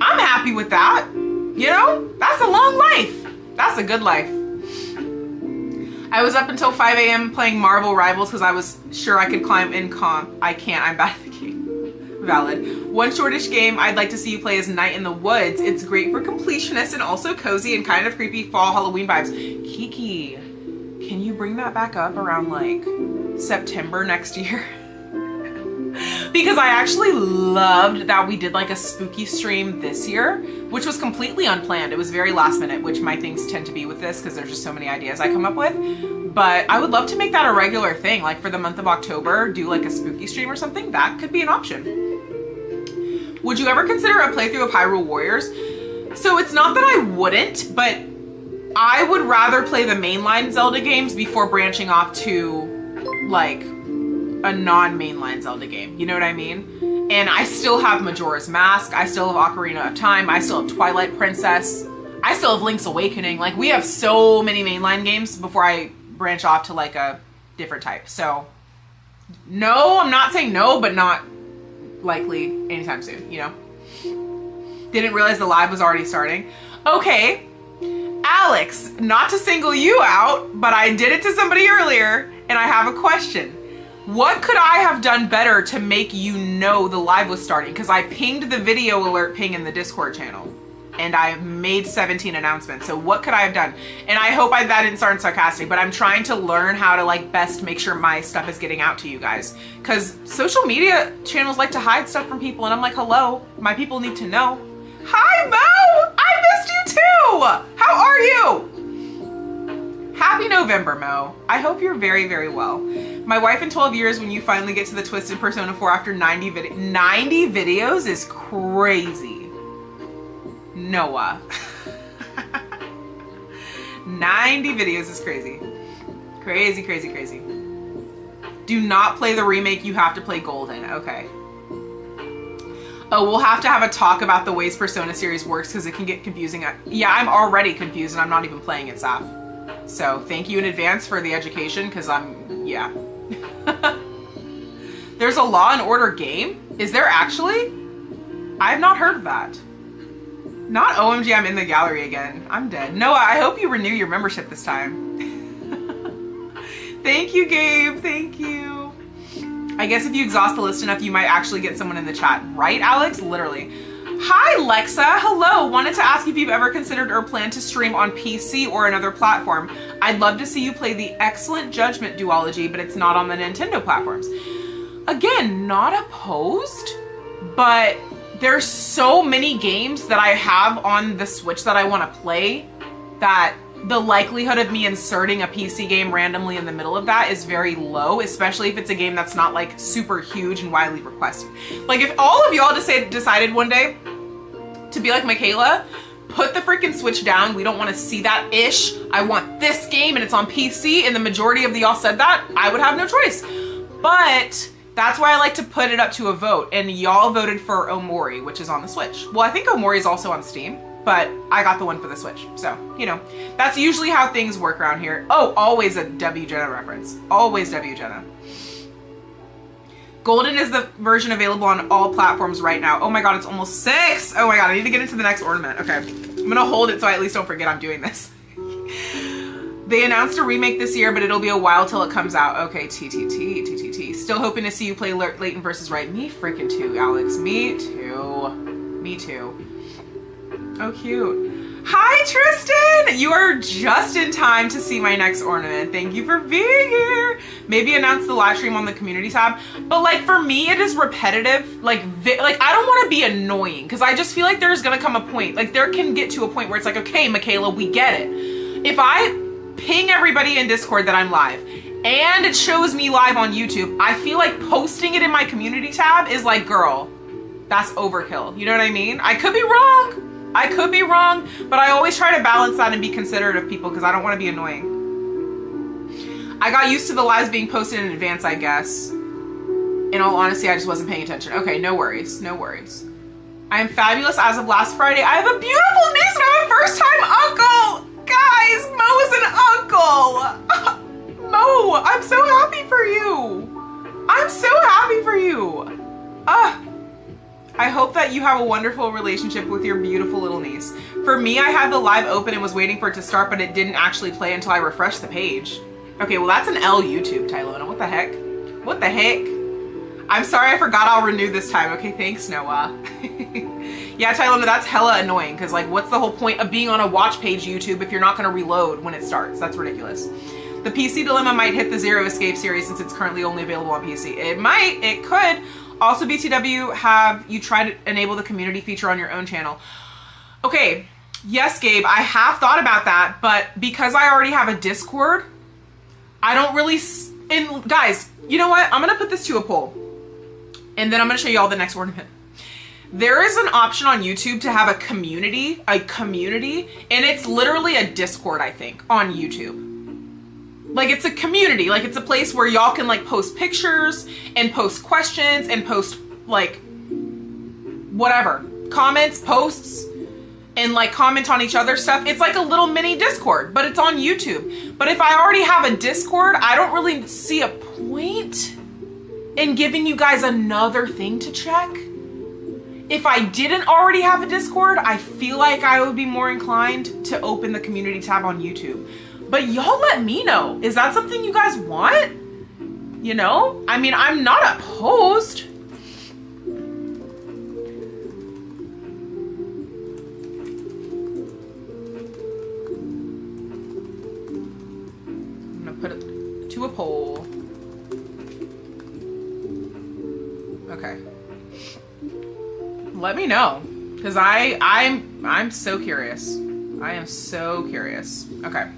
I'm happy with that. You know? That's a long life. That's a good life. I was up until 5 a.m. playing Marvel Rivals because I was sure I could climb in comp. I can't. I'm bad at the game. Valid. One shortish game I'd like to see you play is Night in the Woods. It's great for completionists and also cozy and kind of creepy fall Halloween vibes. Kiki, can you bring that back up around like September next year? Because I actually loved that we did like a spooky stream this year, which was completely unplanned. It was very last minute, which my things tend to be with this because there's just so many ideas I come up with. But I would love to make that a regular thing, like for the month of October, do like a spooky stream or something. That could be an option. Would you ever consider a playthrough of Hyrule Warriors? So it's not that I wouldn't, but I would rather play the mainline Zelda games before branching off to like a non-mainline Zelda game. You know what I mean? And I still have Majora's Mask. I still have Ocarina of Time. I still have Twilight Princess. I still have Link's Awakening. Like, we have so many mainline games before I branch off to like a different type. So no, I'm not saying no, but not likely anytime soon, you know? Didn't realize the live was already starting. Okay, Alex, not to single you out, but I did it to somebody earlier, and I have a question. What could I have done better to make you know the live was starting? Because I pinged the video alert ping in the Discord channel, and I made 17 announcements. So what could I have done? And I hope that didn't sound sarcastic, but I'm trying to learn how to like best make sure my stuff is getting out to you guys. Because social media channels like to hide stuff from people, and I'm like, hello, my people need to know. Hi, Mo! I missed you too! How are you? Happy November, Mo. I hope you're very, very well. My wife in 12 years, when you finally get to the Twisted Persona 4 after 90 videos is crazy. Noah. 90 videos is crazy. Crazy, crazy, crazy. Do not play the remake, you have to play Golden. Okay. Oh, we'll have to have a talk about the ways Persona series works because it can get confusing. Yeah, I'm already confused and I'm not even playing it, Saf. So thank you in advance for the education because yeah. There's a Law and Order game? Is there actually? I have not heard of that. Not OMG, I'm in the gallery again. I'm dead. Noah, I hope you renew your membership this time. Thank you, Gabe. Thank you. I guess if you exhaust the list enough, you might actually get someone in the chat. Right, Alex? Literally. Hi, Lexa. Hello. Wanted to ask if you've ever considered or planned to stream on PC or another platform. I'd love to see you play the excellent Judgment duology, but it's not on the Nintendo platforms. Again, not opposed, but there's so many games that I have on the Switch that I want to play that the likelihood of me inserting a PC game randomly in the middle of that is very low, especially if it's a game that's not like super huge and widely requested. Like if all of y'all decided one day to be like, Mikayla, put the freaking Switch down, we don't want to see that ish, I want this game and it's on PC, and the majority of y'all said that, I would have no choice. But that's why I like to put it up to a vote, and y'all voted for Omori, which is on the Switch. Well, I think Omori is also on Steam, but I got the one for the Switch. So, you know, that's usually how things work around here. Oh, always a W Jenna reference. Always W Jenna. Golden is the version available on all platforms right now. Oh my god, it's almost 6. Oh my god, I need to get into the next ornament. Okay, I'm gonna hold it so I at least don't forget I'm doing this. They announced a remake this year, but it'll be a while till it comes out. Okay, TTT. Still hoping to see you play Leighton versus Wright. Me freaking too, Alex. Me too. Me too. Oh, cute. Hi, Tristan! You are just in time to see my next ornament. Thank you for being here. Maybe announce the live stream on the community tab. But like for me, it is repetitive. Like I don't want to be annoying because I just feel like there's gonna come a point. Like there can get to a point where it's like, okay, Mikayla, we get it. If I ping everybody in Discord that I'm live and it shows me live on YouTube, I feel like posting it in my community tab is like, girl, that's overkill. You know what I mean? I could be wrong. I could be wrong, but I always try to balance that and be considerate of people because I don't want to be annoying. I got used to the lives being posted in advance, I guess. In all honesty, I just wasn't paying attention. Okay, no worries, no worries. I am fabulous as of last Friday. I have a beautiful niece and I'm a first-time uncle! Guys, Mo is an uncle! Mo, I'm so happy for you! I'm so happy for you! I hope that you have a wonderful relationship with your beautiful little niece. For me, I had the live open and was waiting for it to start, but it didn't actually play until I refreshed the page. Okay, well that's an L YouTube, Tylona. What the heck? What the heck? I'm sorry, I forgot I'll renew this time. Okay, thanks, Noah. Yeah, Tylona, that's hella annoying because like what's the whole point of being on a watch page YouTube if you're not gonna reload when it starts? That's ridiculous. The PC dilemma might hit the Zero Escape series since it's currently only available on PC. It might, it could. Also, BTW, have you tried to enable the community feature on your own channel? Okay, yes, Gabe, I have thought about that, but because I already have a Discord, I don't really, and guys, you know what? I'm gonna put this to a poll, and then I'm gonna show you all the next ornament. There is an option on YouTube to have a community, and it's literally a Discord, I think, on YouTube. Like it's a community, like it's a place where y'all can like post pictures and post questions and post like whatever, comments, posts, and like comment on each other's stuff. It's like a little mini Discord, but it's on YouTube. But if I already have a Discord, I don't really see a point in giving you guys another thing to check. If I didn't already have a Discord, I feel like I would be more inclined to open the community tab on YouTube. But y'all let me know. Is that something you guys want? You know? I mean, I'm not opposed. I'm gonna put it to a poll. Okay. Let me know. Because I'm so curious. I am so curious. Okay.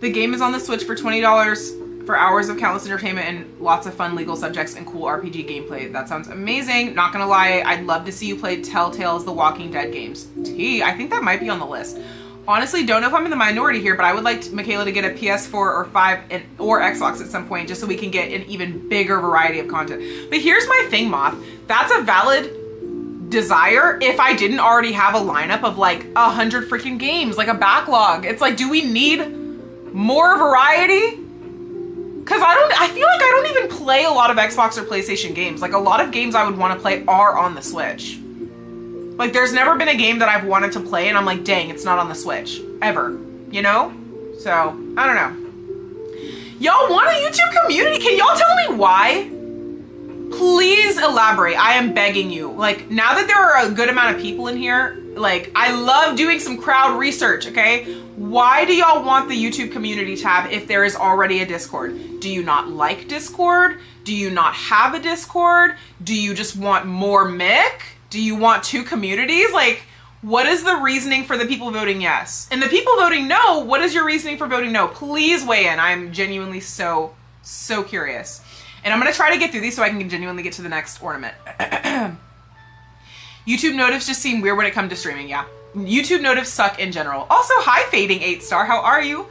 The game is on the Switch for $20 for hours of countless entertainment and lots of fun legal subjects and cool RPG gameplay. That sounds amazing. Not gonna lie, I'd love to see you play Telltale's The Walking Dead games. I think that might be on the list. Honestly, don't know if I'm in the minority here, but I would like Mikayla to get a PS4 or 5 or Xbox at some point just so we can get an even bigger variety of content. But here's my thing, Moth. That's a valid desire if I didn't already have a lineup of like 100 freaking games, like a backlog. It's like, do we need more variety? Because I feel like I don't even play a lot of Xbox or PlayStation games. Like a lot of games I would want to play are on the Switch. Like there's never been a game that I've wanted to play and I'm like, dang, it's not on the Switch. Ever. You know? So, I don't know. Y'all want a YouTube community? Can y'all tell me why? Please elaborate. I am begging you. Like, now that there are a good amount of people in here, like, I love doing some crowd research, okay? Why do y'all want the YouTube community tab if there is already a Discord? Do you not like Discord? Do you not have a Discord? Do you just want more Mick? Do you want two communities? Like, what is the reasoning for the people voting yes? And the people voting no, what is your reasoning for voting no? Please weigh in. I'm genuinely so curious. And I'm gonna try to get through these so I can genuinely get to the next ornament. YouTube notifs just seem weird when it comes to streaming, yeah. YouTube notifs suck in general. Also, hi Fading 8-star, how are you?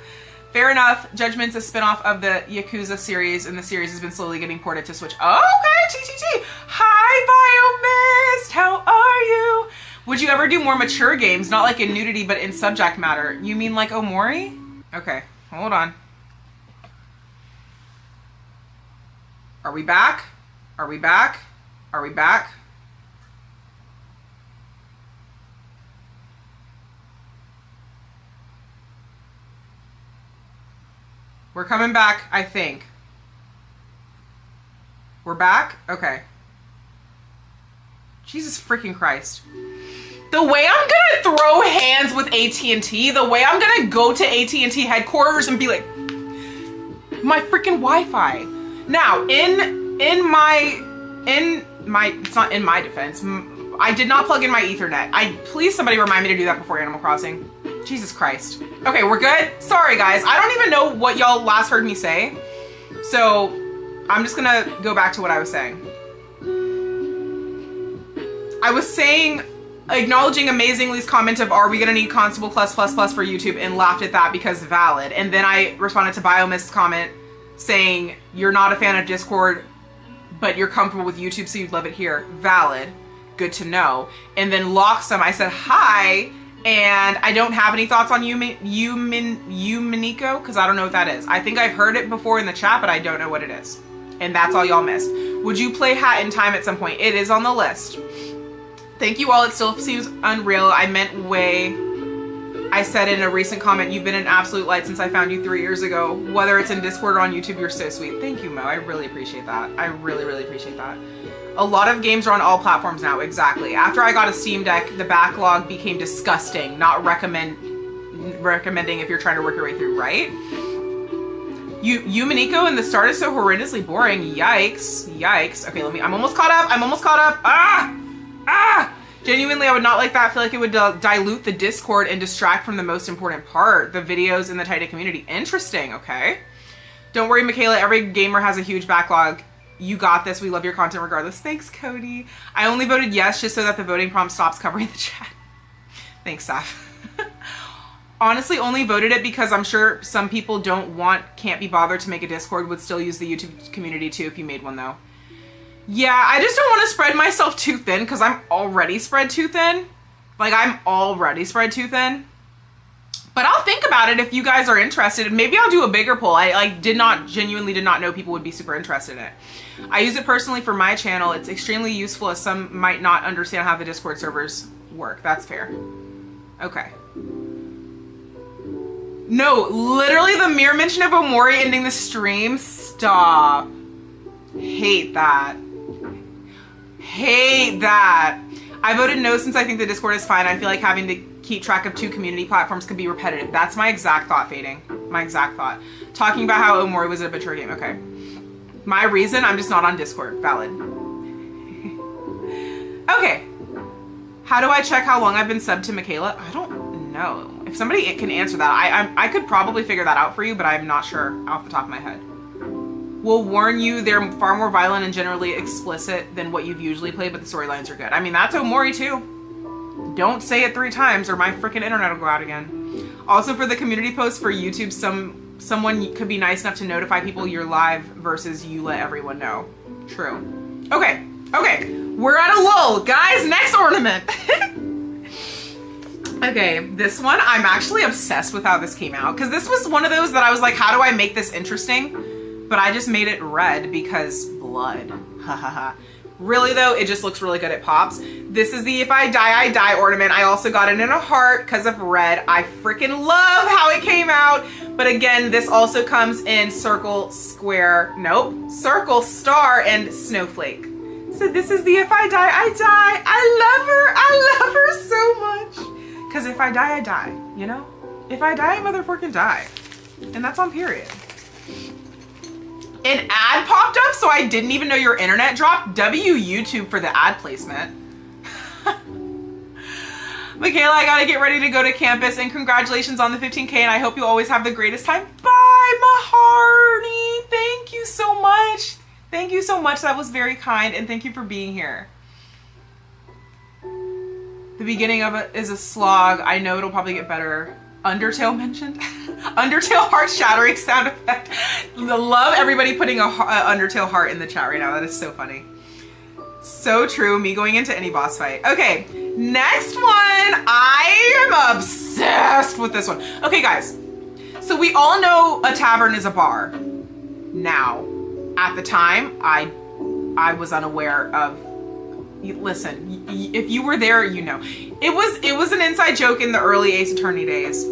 Fair enough, Judgment's a spinoff of the Yakuza series and the series has been slowly getting ported to Switch. Oh, okay, TTT. Hi Biomist, how are you? Would you ever do more mature games, not like in nudity but in subject matter? You mean like Omori? Okay, hold on. Are we back? Are we back? Are we back? We're coming back, I think. We're back? Okay. Jesus freaking Christ. The way I'm gonna throw hands with AT&T, the way I'm gonna go to AT&T headquarters and be like, my freaking Wi-Fi. Now, in my, it's not in my defense, I did not plug in my Ethernet. Please somebody remind me to do that before Animal Crossing. Jesus Christ. Okay, we're good? Sorry guys, I don't even know what y'all last heard me say. So, I'm just gonna go back to what I was saying. I was saying, acknowledging Amazingly's comment of, are we gonna need Constable plus for YouTube, and laughed at that because valid. And then I responded to Biomist's comment saying, you're not a fan of Discord, but you're comfortable with YouTube, so you'd love it here. Valid. Good to know. And then Locksome, I said, hi, and I don't have any thoughts on Miniko, because I don't know what that is. I think I've heard it before in the chat, but I don't know what it is. And that's all y'all missed. Would you play Hat in Time at some point? It is on the list. Thank you all. It still seems unreal. I meant way. I said in a recent comment, you've been an absolute light since I found you 3 years ago. Whether it's in Discord or on YouTube, you're so sweet. Thank you, Mo. I really appreciate that. I really, really appreciate that. A lot of games are on all platforms now, exactly. After I got a Steam Deck, the backlog became disgusting. Not recommending if you're trying to work your way through, right? Miniko, and the start is so horrendously boring. Yikes. Yikes. Okay, I'm almost caught up. Genuinely, I would not like that. I feel like it would dilute the Discord and distract from the most important part, the videos in the tight community. Interesting, okay. Don't worry, Mikayla, every gamer has a huge backlog. You got this. We love your content regardless. Thanks, Cody. I only voted yes just so that the voting prompt stops covering the chat. Thanks, Saf. Honestly, only voted it because I'm sure some people can't be bothered to make a Discord, would still use the YouTube community too if you made one though. Yeah, I just don't want to spread myself too thin because I'm already spread too thin. Like, I'm already spread too thin. But I'll think about it if you guys are interested. Maybe I'll do a bigger poll. I genuinely did not know people would be super interested in it. I use it personally for my channel. It's extremely useful as some might not understand how the Discord servers work. That's fair. Okay. No, literally the mere mention of Omori ending the stream. Stop. Hate that. Hate that. I voted no since I think the Discord is fine. I feel like having to keep track of 2 community platforms could be repetitive. That's my exact thought, Fading. My exact thought. Talking about how Omori was a mature game. Okay. My reason, I'm just not on Discord. Valid. Okay. How do I check how long I've been subbed to Mikayla? I don't know. If somebody can answer that, I could probably figure that out for you, but I'm not sure off the top of my head. Will warn you, they're far more violent and generally explicit than what you've usually played, but the storylines are good. I mean, that's Omori too. Don't say it 3 times or my freaking internet will go out again. Also, for the community post for YouTube, someone could be nice enough to notify people you're live versus you let everyone know. True. Okay. Okay. We're at a lull. Guys, next ornament. Okay, this one, I'm actually obsessed with how this came out. Because this was one of those that I was like, how do I make this interesting? But I just made it red because blood. Ha ha ha. Really though, it just looks really good. It pops. This is the If I Die, I Die ornament. I also got it in a heart because of red. I freaking love how it came out. But again, this also comes in circle, square, nope, circle, star, and snowflake. So this is the If I Die, I Die. I love her so much. Because if I die, I die, you know? If I die, I motherfucking die. And that's on period. An ad popped up, so I didn't even know your internet dropped. W YouTube for the ad placement. Mikayla, I gotta get ready to go to campus, and congratulations on the 15K, and I hope you always have the greatest time. Bye, Maharni. Thank you so much. Thank you so much. That was very kind, and thank you for being here. The beginning of it is a slog. I know it'll probably get better. Undertale mentioned. Undertale heart shattering sound effect. Love everybody putting a Undertale heart in the chat right now. That is so funny. So true. Me going into any boss fight. Okay, next one. I am obsessed with this one. Okay, guys. So we all know a tavern is a bar. Now, at the time, I was unaware of. Listen, if you were there, you know. It was an inside joke in the early Ace Attorney days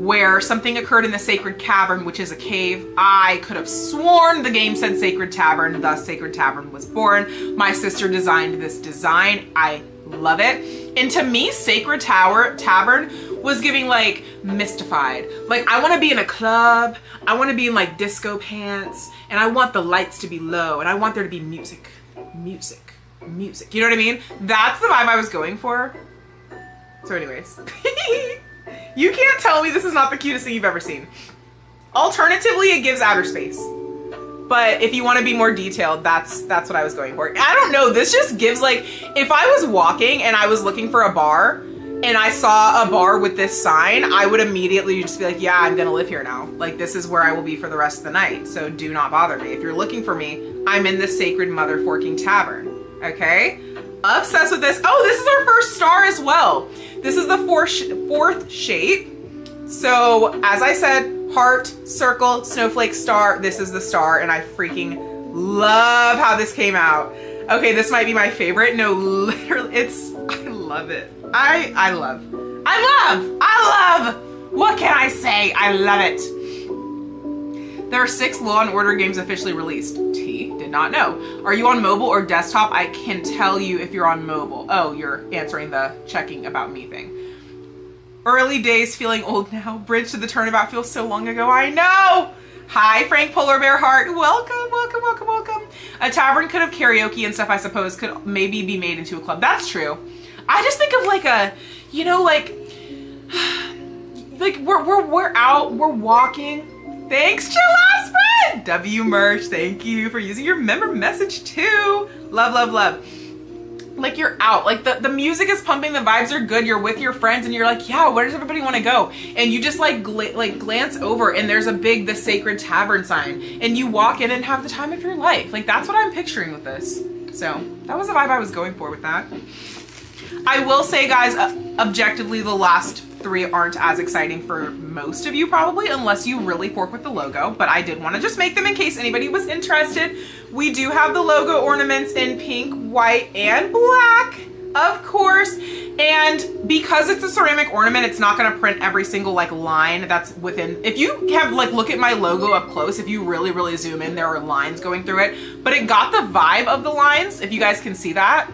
where something occurred in the Sacred Cavern, which is a cave. I could have sworn the game said Sacred Tavern, thus Sacred Tavern was born. My sister designed this design. I love it. And to me, Sacred Tavern was giving like mystified. Like I want to be in a club. I want to be in like disco pants, and I want the lights to be low, and I want there to be music, music, music. You know what I mean? That's the vibe I was going for. So anyways, you can't tell me this is not the cutest thing you've ever seen. Alternatively, it gives outer space. But if you want to be more detailed, that's what I was going for. I don't know, this just gives like, if I was walking and I was looking for a bar and I saw a bar with this sign, I would immediately just be like, yeah, I'm gonna live here now. Like this is where I will be for the rest of the night. So do not bother me. If you're looking for me, I'm in the Sacred Mother Forking Tavern, okay? Obsessed with this. Oh, this is our first star as well. This is the fourth shape. So as I said, heart, circle, snowflake, star. This is the star, and I freaking love how this came out. Okay, this might be my favorite. No, literally, I love it. I love. What can I say? I love it. There are 6 Law & Order games officially released. T, did not know. Are you on mobile or desktop? I can tell you if you're on mobile. Oh, you're answering the checking about me thing. Early days, feeling old now. Bridge to the Turnabout feels so long ago. I know. Hi, Frank Polar Bear Heart. Welcome, welcome, welcome, welcome. A tavern could have karaoke and stuff, I suppose, could maybe be made into a club. That's true. I just think of like a, you know, like we're out, we're walking. Thanks, Chilla's friend. W Merch, thank you for using your member message too. Love, love, love. Like you're out, like the music is pumping, the vibes are good, you're with your friends and you're like, yeah, where does everybody want to go? And you just like glance over and there's a big, the Sacred Tavern sign, and you walk in and have the time of your life. Like that's what I'm picturing with this. So that was the vibe I was going for with that. I will say, guys, objectively, the last 3 aren't as exciting for most of you probably, unless you really fork with the logo, but I did want to just make them in case anybody was interested. We do have the logo ornaments in pink, white, and black, of course, and because it's a ceramic ornament, it's not going to print every single like line that's within. If you have like, look at my logo up close, if you really, really zoom in, there are lines going through it, but it got the vibe of the lines, if you guys can see that.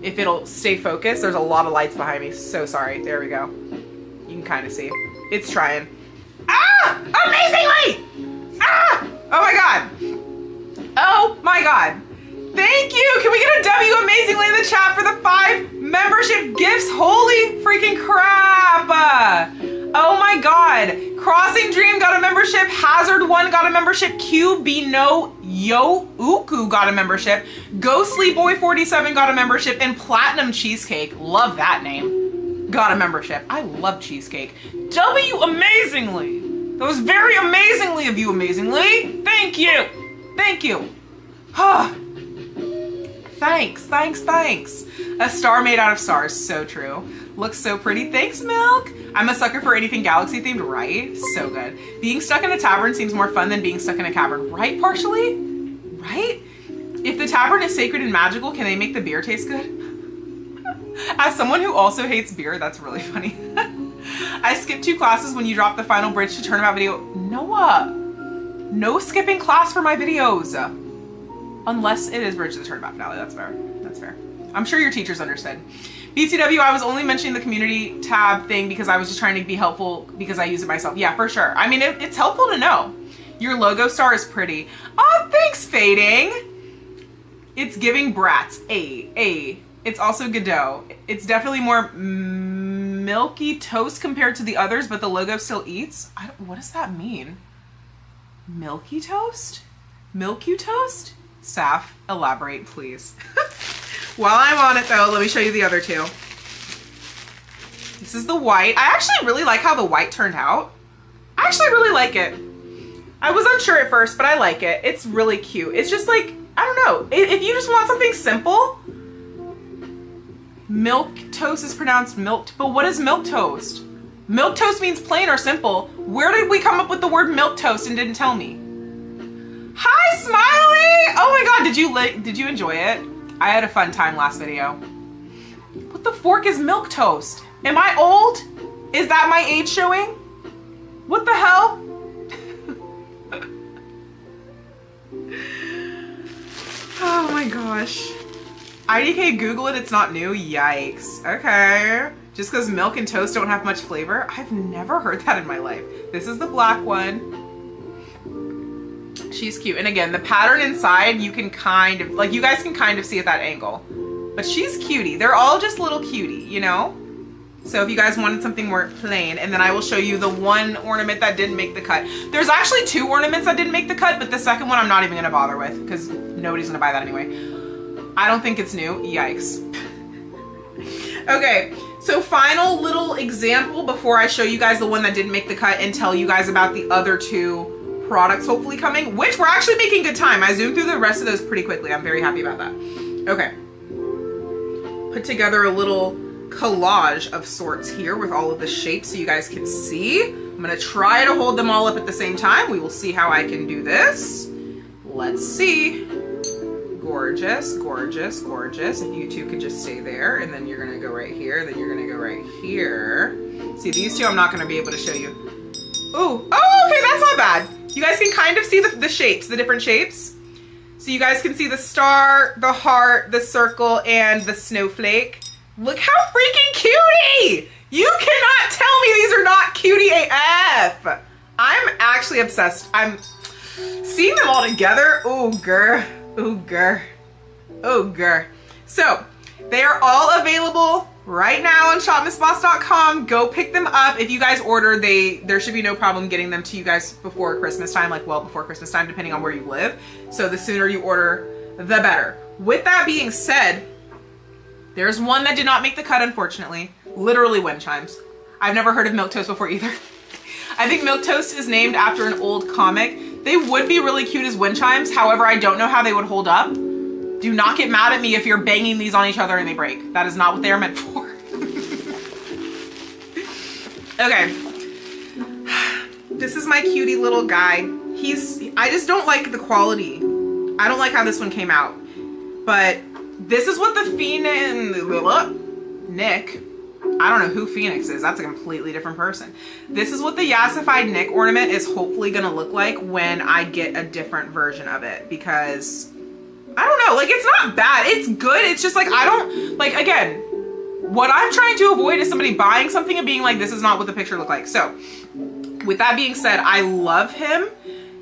If it'll stay focused, there's a lot of lights behind me, so sorry. There we go. You can kind of see. It's trying. Ah! Amazingly! Ah! Oh my god. Oh my god. Thank you! Can we get a W amazingly in the chat for the 5 membership gifts? Holy freaking crap! Oh my god. Crossing Dream got a membership. Hazard 1 got a membership. QBino Yo Uku got a membership. Ghostly Boy 47 got a membership. And Platinum Cheesecake, love that name, got a membership. I love cheesecake. W amazingly. That was very amazingly of you, amazingly. Thank you. Thank you. Thanks, thanks, thanks. A star made out of stars, so true. Looks so pretty. Thanks, Milk. I'm a sucker for anything galaxy themed, right? So good. Being stuck in a tavern seems more fun than being stuck in a cavern, right, partially? Right? If the tavern is sacred and magical, can they make the beer taste good? As someone who also hates beer, that's really funny. I skipped 2 classes when you dropped the final Bridge to Turnabout video. Noah, no skipping class for my videos. Unless it is Bridge to the Turnabout finale, that's fair. That's fair. I'm sure your teachers understood. BCW, I was only mentioning the community tab thing because I was just trying to be helpful because I use it myself. Yeah, for sure. I mean, it's helpful to know. Your logo star is pretty. Oh, thanks, Fading. It's giving brats. It's also Godot. It's definitely more milky toast compared to the others, but the logo still eats. What does that mean? Milky toast? Milky toast? Saf, elaborate, please. While I'm on it though, let me show you the other 2. This is the white. I actually really like how the white turned out. I actually really like it. I was unsure at first, but I like it. It's really cute. It's just like, I don't know. If you just want something simple, milk toast is pronounced milk, but what is milk toast? Milk toast means plain or simple. Where did we come up with the word milk toast and didn't tell me? Hi, Smiley! Oh my god, did you enjoy it? I had a fun time last video. What the fork is milk toast? Am I old? Is that my age showing? What the hell? Oh my gosh. IDK, Google it, it's not new. Yikes. Okay. Just because milk and toast don't have much flavor? I've never heard that in my life. This is the black one. She's cute. And again, the pattern inside, you can kind of, like, you guys can kind of see at that angle. But she's cutie. They're all just little cutie, you know? So if you guys wanted something more plain, and then I will show you the one ornament that didn't make the cut. There's actually 2 ornaments that didn't make the cut, but the second one I'm not even gonna bother with because nobody's gonna buy that anyway. I don't think it's new. Yikes. Okay, so final little example before I show you guys the one that didn't make the cut and tell you guys about the other 2 products hopefully coming, which we're actually making good time. I zoomed through the rest of those pretty quickly. I'm very happy about that. Okay. Put together a little collage of sorts here with all of the shapes so you guys can see. I'm gonna try to hold them all up at the same time. We will see how I can do this. Let's see. Gorgeous, gorgeous, gorgeous. If you 2 could just stay there, and then you're gonna go right here, then you're gonna go right here. See, these 2 I'm not gonna be able to show you. Ooh, oh, okay, that's not bad. You guys can kind of see the shapes, the different shapes. So you guys can see the star, the heart, the circle, and the snowflake. Look how freaking cutie! You cannot tell me these are not cutie AF. I'm actually obsessed. I'm seeing them all together. Ooh, grr. Ooh, grr. Ooh, grr. So they are all available right now on shopmissboss.com. Go pick them up. If you guys order, there should be no problem getting them to you guys before Christmas time, like well before Christmas time, depending on where you live. So the sooner you order, the better. With that being said, there's one that did not make the cut, unfortunately. Literally wind chimes. I've never heard of milk toast before either. I think milk toast is named after an old comic. They would be really cute as wind chimes. However, I don't know how they would hold up. Do not get mad at me if you're banging these on each other and they break. That is not what they are meant for. Okay. This is my cutie little guy. I just don't like the quality. I don't like how this one came out. But this is what the Nick. I don't know who Phoenix is. That's a completely different person. This is what the yassified Nick ornament is hopefully gonna look like when I get a different version of it, because I don't know, like, it's not bad. It's good. It's just like, I don't, like, again, what I'm trying to avoid is somebody buying something and being like, this is not what the picture looked like. So with that being said, I love him.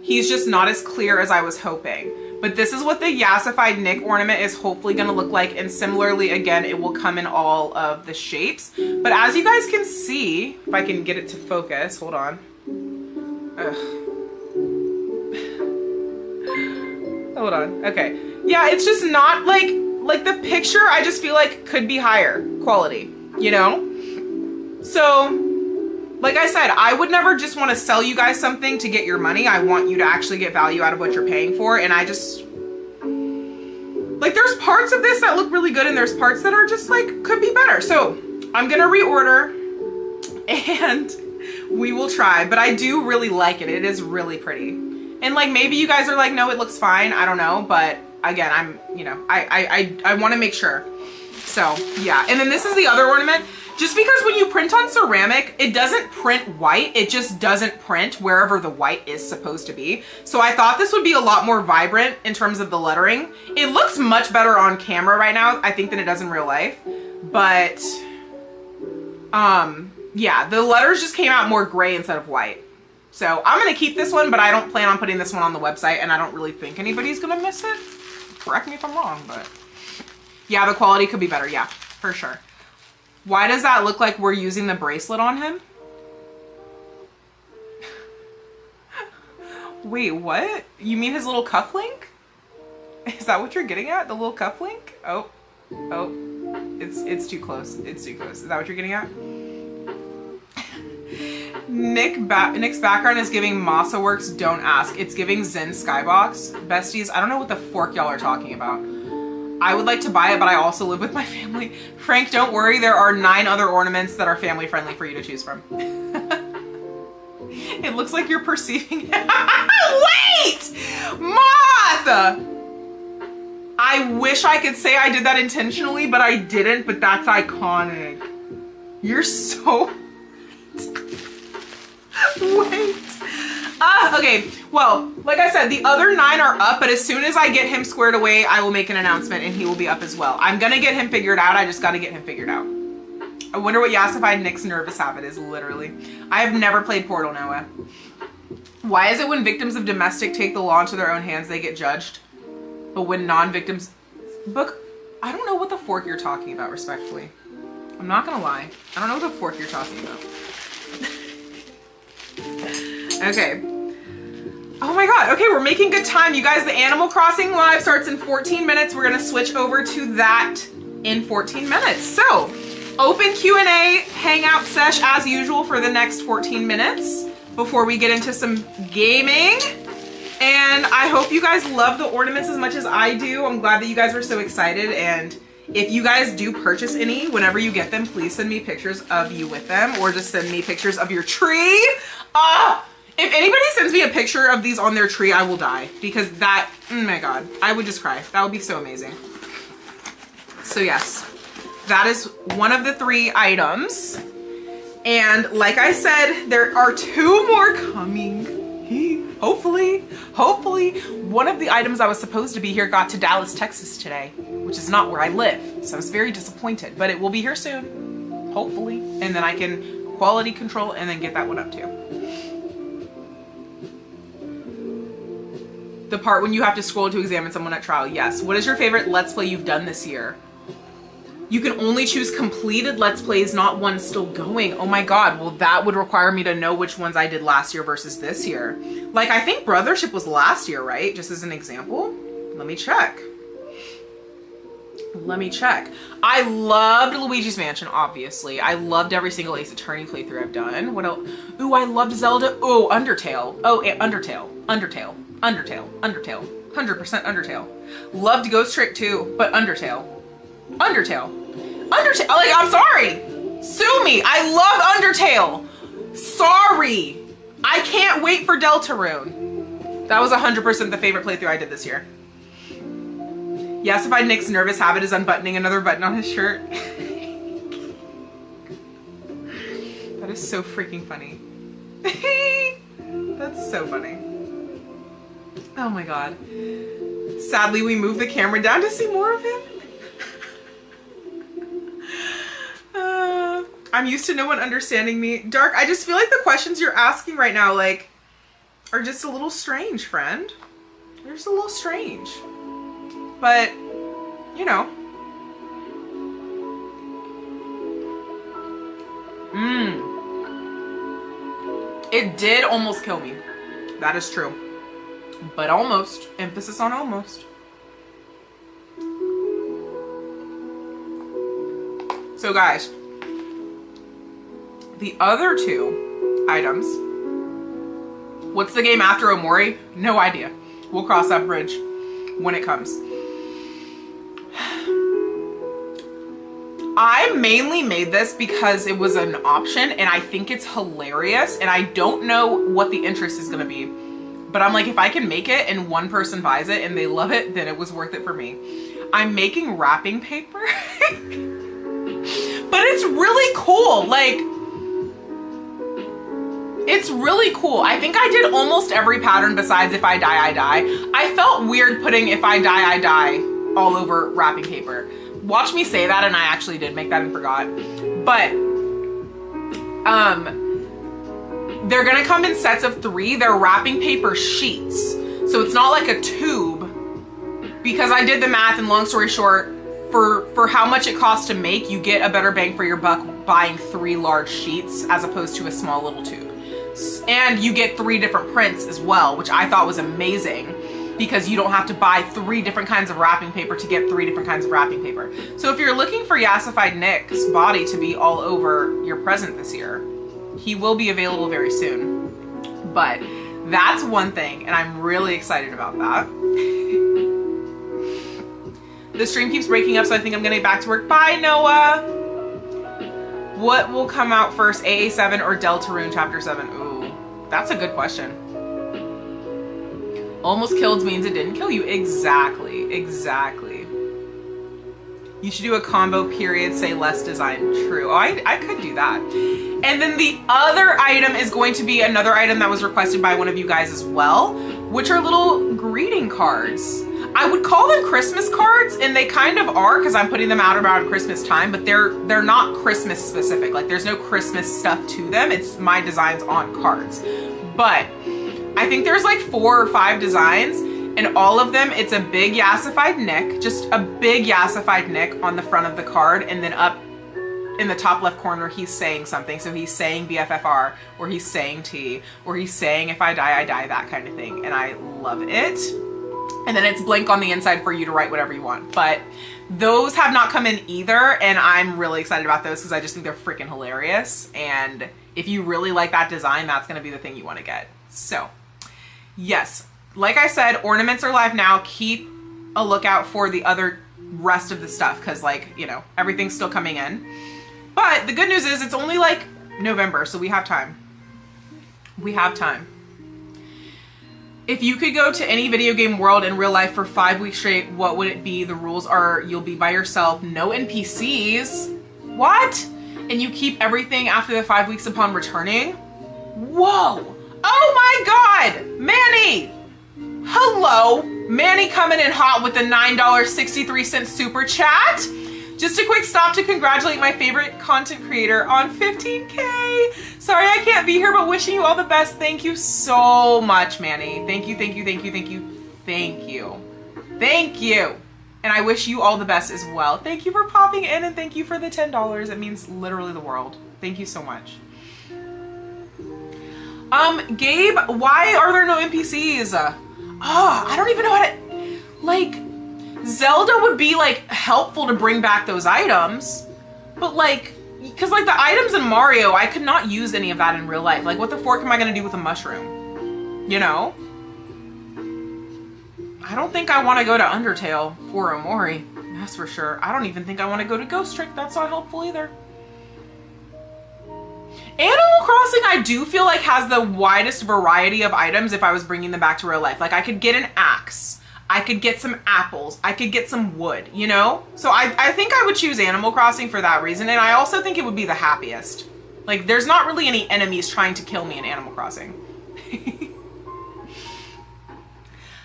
He's just not as clear as I was hoping. But this is what the yassified Nick ornament is hopefully gonna look like. And similarly, again, it will come in all of the shapes. But as you guys can see, if I can get it to focus, hold on. Ugh. Hold on, okay. Yeah, it's just not like the picture, I just feel like could be higher quality, you know? So, like I said, I would never just want to sell you guys something to get your money. I want you to actually get value out of what you're paying for. And I just, like, there's parts of this that look really good and there's parts that are just like, could be better. So I'm going to reorder and we will try, but I do really like it. It is really pretty. And like, maybe you guys are like, no, it looks fine. I don't know. But again, I want to make sure. So yeah. And then this is the other ornament. Just because when you print on ceramic, it doesn't print white. It just doesn't print wherever the white is supposed to be. So I thought this would be a lot more vibrant in terms of the lettering. It looks much better on camera right now, I think, than it does in real life. But yeah, the letters just came out more gray instead of white. So I'm gonna keep this one, but I don't plan on putting this one on the website, and I don't really think anybody's gonna miss it. Correct me if I'm wrong, but yeah, the quality could be better. Yeah, for sure. Why does that look like we're using the bracelet on him? Wait, what? You mean his little cuff link? Is that what you're getting at? The little cuff link? Oh, it's too close. It's too close. Is that what you're getting at? Nick's background is giving Masa Works Don't Ask. It's giving Zen Skybox. Besties, I don't know what the fork y'all are talking about. I would like to buy it, but I also live with my family. Frank, don't worry. There are 9 other ornaments that are family friendly for you to choose from. It looks like you're perceiving it. Wait! Moth! I wish I could say I did that intentionally, but I didn't, but that's iconic. You're so... wait. Okay, well, like I said, the other 9 are up, but as soon as I get him squared away, I will make an announcement and he will be up as well. I'm gonna get him figured out. I just gotta get him figured out. I wonder what Yassified Nick's nervous habit is, literally. I have never played Portal, Noah. Why is it when victims of domestic take the law into their own hands, they get judged? But when non-victims... Book, I don't know what the fork you're talking about, respectfully. I'm not gonna lie. I don't know what the fork you're talking about. Okay. Oh my god. Okay, we're making good time. You guys, the Animal Crossing Live starts in 14 minutes. We're gonna switch over to that in 14 minutes. So, open Q&A hangout sesh as usual for the next 14 minutes before we get into some gaming. And I hope you guys love the ornaments as much as I do. I'm glad that you guys were so excited. And if you guys do purchase any, whenever you get them, please send me pictures of you with them or just send me pictures of your tree. If anybody sends me a picture of these on their tree, I will die because that, oh my god, I would just cry. That would be so amazing. So yes, that is one of the 3 items. And like I said, there are 2 more coming. Hopefully, one of the items I was supposed to be here got to Dallas, Texas today, which is not where I live. So I was very disappointed, but it will be here soon, hopefully. And then I can quality control and then get that one up too. The part when you have to scroll to examine someone at trial. Yes. What is your favorite Let's Play you've done this year? You can only choose completed Let's Plays, not one still going. Oh my god. Well, that would require me to know which ones I did last year versus this year. Like, I think Brothership was last year, right? Just as an example. Let me check. I loved Luigi's Mansion, obviously. I loved every single Ace Attorney playthrough I've done. What else? Ooh, I loved Zelda. Oh, Undertale. Oh, Undertale. 100% Undertale. Loved Ghost Trick too, but Undertale. Like, I'm sorry. Sue me. I love Undertale. Sorry. I can't wait for Deltarune. That was 100% the favorite playthrough I did this year. Yes, if Nick's nervous habit is unbuttoning another button on his shirt. That is so freaking funny. That's so funny. Oh my god. Sadly, we moved the camera down to see more of him. I'm used to no one understanding me. Dark, I just feel like the questions you're asking right now, like, are just a little strange, friend. They're just a little strange. But, you know. It did almost kill me. That is true. But almost. Emphasis on almost. So guys, the other 2 items. What's the game after Omori? No idea. We'll cross that bridge when it comes. I mainly made this because it was an option and I think it's hilarious and I don't know what the interest is gonna be. But I'm like, if I can make it and one person buys it and they love it, then it was worth it for me. I'm making wrapping paper. But it's really cool. Like, it's really cool. I think I did almost every pattern besides If I Die, I Die. I felt weird putting If I Die, I Die all over wrapping paper. Watch me say that and I actually did make that and forgot. But, they're gonna come in sets of 3. They're wrapping paper sheets. So it's not like a tube because I did the math and long story short, for how much it costs to make, you get a better bang for your buck buying 3 large sheets as opposed to a small little tube. And you get 3 different prints as well, which I thought was amazing because you don't have to buy 3 different kinds of wrapping paper to get 3 different kinds of wrapping paper. So if you're looking for Yassified Nick's body to be all over your present this year, he will be available very soon. But that's one thing, and I'm really excited about that. The stream keeps breaking up, so I think I'm gonna get back to work. Bye, Noah! What will come out first, AA7 or Deltarune Chapter 7? Ooh, that's a good question. Almost killed means it didn't kill you. Exactly. You should do a combo period, say less design. True. Oh, I could do that. And then the other item is going to be another item that was requested by one of you guys as well, which are little greeting cards. I would call them Christmas cards, and they kind of are because I'm putting them out around Christmas time, but they're not Christmas specific. Like there's no Christmas stuff to them. It's my designs on cards. But I think there's like 4 or 5 designs, and all of them, it's a big yassified Nick, just a big yassified Nick on the front of the card, and then up in the top left corner, he's saying something. So he's saying BFFR, or he's saying T, or he's saying if I die, that kind of thing. And I love it. And then it's blank on the inside for you to write whatever you want. But those have not come in either, and I'm really excited about those because I just think they're freaking hilarious. And if you really like that design, that's going to be the thing you want to get. So yes, like I said, ornaments are live now. Keep a lookout for the other rest of the stuff because, like, you know, everything's still coming in. But the good news is it's only like November, so we have time. We have time. If you could go to any video game world in real life for 5 weeks straight, what would it be? The rules are you'll be by yourself, no NPCs. What? And you keep everything after the 5 weeks upon returning? Whoa. Oh my God. Manny. Hello. Manny coming in hot with the $9.63 super chat. Just a quick stop to congratulate my favorite content creator on 15K. Sorry I can't be here, but wishing you all the best. Thank you so much, Manny. Thank you, thank you, thank you, thank you, thank you. Thank you. And I wish you all the best as well. Thank you for popping in, and thank you for the $10. It means literally the world. Thank you so much. Gabe, why are there no NPCs? I don't even know how to, like, Zelda would be like helpful to bring back those items, but like, because like the items in Mario, I could not use any of that in real life. Like what the fork am I going to do with a mushroom? You know? I don't think I want to go to Undertale for Omori. That's for sure. I don't even think I want to go to Ghost Trick. That's not helpful either. Animal Crossing, I do feel like has the widest variety of items if I was bringing them back to real life. Like I could get an axe. I could get some apples. I could get some wood, you know? So I think I would choose Animal Crossing for that reason. And I also think it would be the happiest. Like there's not really any enemies trying to kill me in Animal Crossing.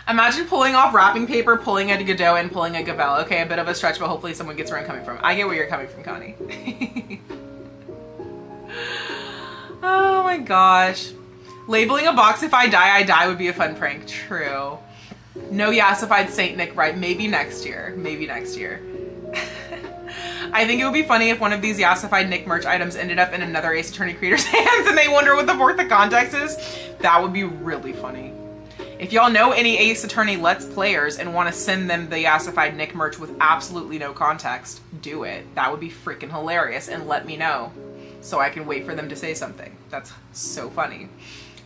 Imagine pulling off wrapping paper, pulling a Godot, and pulling a Gavel. Okay, a bit of a stretch, but hopefully someone gets where I'm coming from. I get where you're coming from, Connie. Oh my gosh. Labeling a box if I die would be a fun prank. True. No yassified Saint Nick, right? Maybe next year. Maybe next year. I think it would be funny if one of these yassified Nick merch items ended up in another Ace Attorney creator's hands and they wonder what the fourth of context is. That would be really funny. If y'all know any Ace Attorney Let's Players and want to send them the yassified Nick merch with absolutely no context, do it. That would be freaking hilarious, and let me know so I can wait for them to say something. That's so funny.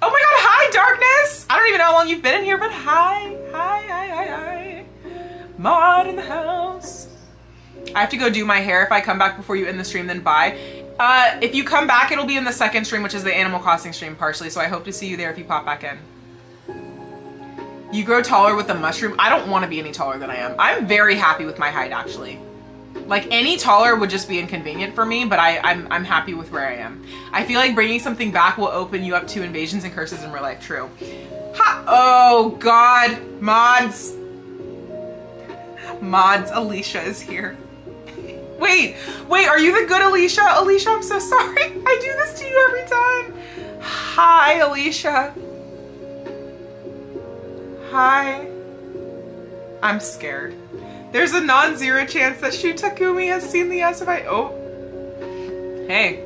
Oh my God, hi Darkness! I don't even know how long you've been in here, but hi. Hi. Mod in the house. I have to go do my hair. If I come back before you end the stream, then bye. If you come back, it'll be in the second stream, which is the Animal Crossing stream partially, so I hope to see you there if you pop back in. You grow taller with the mushroom. I don't want to be any taller than I am. I'm very happy with my height, actually. Like, any taller would just be inconvenient for me, but I'm happy with where I am. I feel like bringing something back will open you up to invasions and curses in real life. True. Ha! Oh, God. Mods. Mods, Alicia is here. Wait, are you the good Alicia? Alicia, I'm so sorry. I do this to you every time. Hi, Alicia. Hi. I'm scared. There's a non-zero chance that Shu Takumi has seen the yassified. Oh. Hey.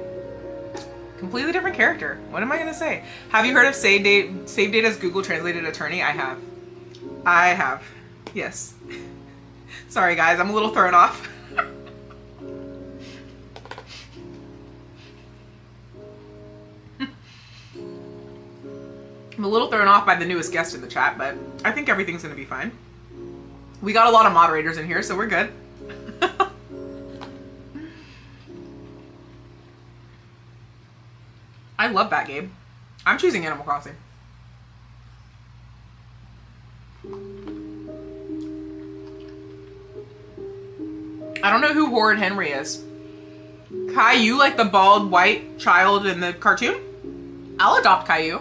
Completely different character. What am I gonna say? Have you heard of Save Data's Google Translated Attorney? I have. Yes. Sorry guys, I'm a little thrown off. I'm a little thrown off by the newest guest in the chat, but I think everything's gonna be fine. We got a lot of moderators in here, so we're good. I love that game. I'm choosing Animal Crossing. I don't know who Horrid Henry is. Caillou, like the bald white child in the cartoon? I'll adopt Caillou.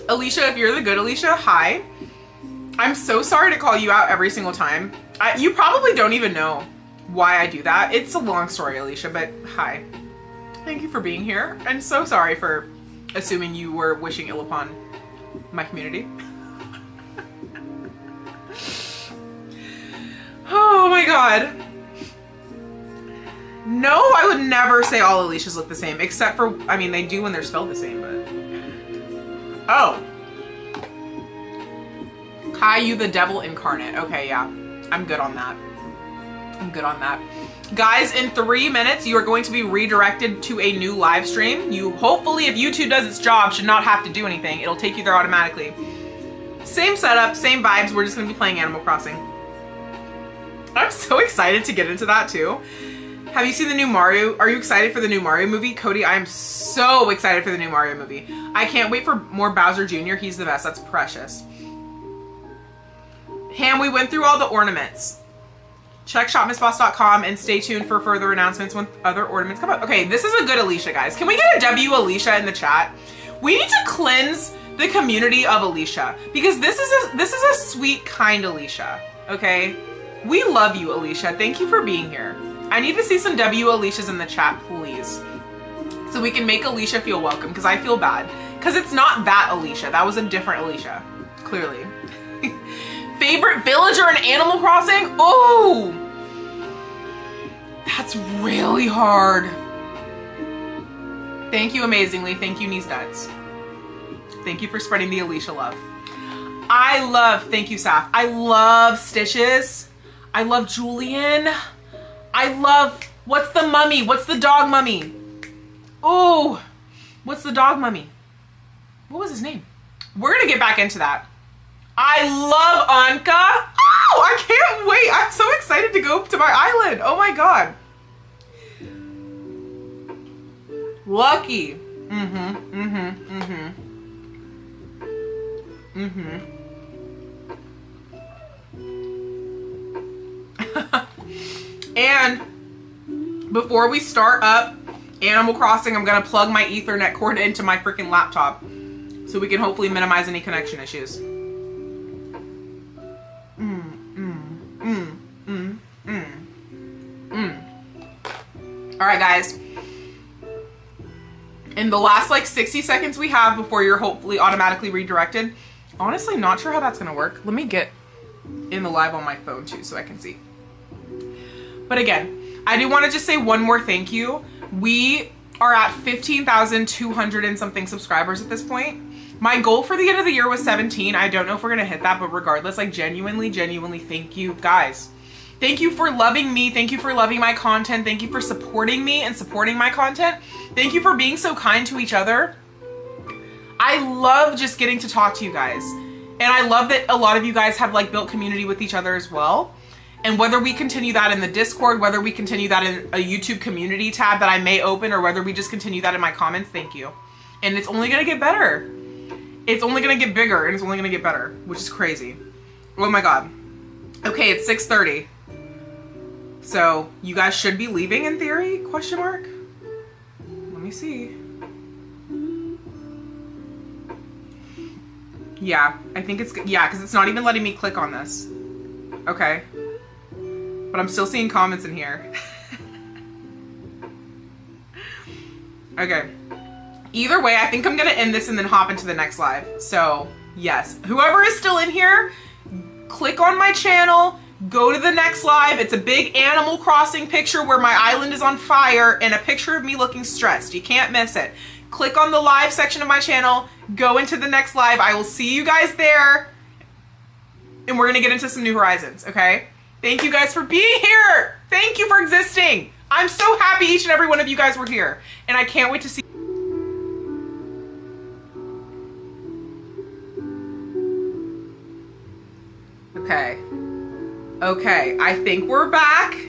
Alicia, if you're the good Alicia, hi. I'm so sorry to call you out every single time. You probably don't even know why I do that. It's a long story, Alicia, but hi. Thank you for being here. And so sorry for assuming you were wishing ill upon my community. Oh my god. No, I would never say all Alicias look the same, except for, I mean, they do when they're spelled the same, but... Oh. Caillou the devil incarnate. Okay, yeah. I'm good on that. I'm good on that. Guys, in 3 minutes, you are going to be redirected to a new live stream. You, hopefully, if YouTube does its job, should not have to do anything. It'll take you there automatically. Same setup, same vibes. We're just going to be playing Animal Crossing. I'm so excited to get into that, too. Have you seen the new Mario? Are you excited for the new Mario movie? Cody, I am so excited for the new Mario movie. I can't wait for more Bowser Jr. He's the best. That's precious. Ham, we went through all the ornaments. Check shopmissboss.com and stay tuned for further announcements when other ornaments come up. Okay, this is a good Alicia, guys. Can we get a W Alicia in the chat? We need to cleanse the community of Alicia because this is a sweet, kind Alicia. Okay, we love you, Alicia. Thank you for being here. I need to see some W Alicias in the chat, please, so we can make Alicia feel welcome because I feel bad because it's not that Alicia. That was a different Alicia, clearly. Favorite villager in Animal Crossing? Oh, that's really hard. Thank you amazingly. Thank you, Niece Nuts. Thank you for spreading the Alicia love. Thank you, Saf. I love Stitches. I love Julian. I love, what's the mummy? What's the dog mummy? Oh, what's the dog mummy? What was his name? We're gonna get back into that. I love Anka. Oh, I can't wait. I'm so excited to go to my island. Oh my God. Lucky. And before we start up Animal Crossing, I'm gonna plug my Ethernet cord into my freaking laptop so we can hopefully minimize any connection issues. All right, guys. In the last like 60 seconds we have before you're hopefully automatically redirected, honestly, not sure how that's gonna work. Let me get in the live on my phone too so I can see. But again, I do want to just say one more thank you. We are at 15,200 and something subscribers at this point. My goal for the end of the year was 17. I don't know if we're gonna hit that, but regardless, like genuinely thank you guys. Thank you for loving me. Thank you for loving my content. Thank you for supporting me and supporting my content. Thank you for being so kind to each other. I love just getting to talk to you guys. And I love that a lot of you guys have like built community with each other as well. And whether we continue that in the Discord, whether we continue that in a YouTube community tab that I may open, or whether we just continue that in my comments, thank you. And it's only gonna get better. It's only gonna get bigger and it's only gonna get better, which is crazy. Oh my God. Okay, it's 6:30. So you guys should be leaving in theory, question mark? Let me see. Yeah, I think it's, yeah, because it's not even letting me click on this. Okay. But I'm still seeing comments in here. Okay. Either way, I think I'm gonna end this and then hop into the next live. So yes, whoever is still in here, click on my channel, go to the next live. It's a big Animal Crossing picture where my island is on fire and a picture of me looking stressed. You can't miss it. Click on the live section of my channel, go into the next live. I will see you guys there. And we're gonna get into some new horizons, okay? Thank you guys for being here. Thank you for existing. I'm so happy each and every one of you guys were here. And I can't wait to see. Okay. Okay, I think we're back.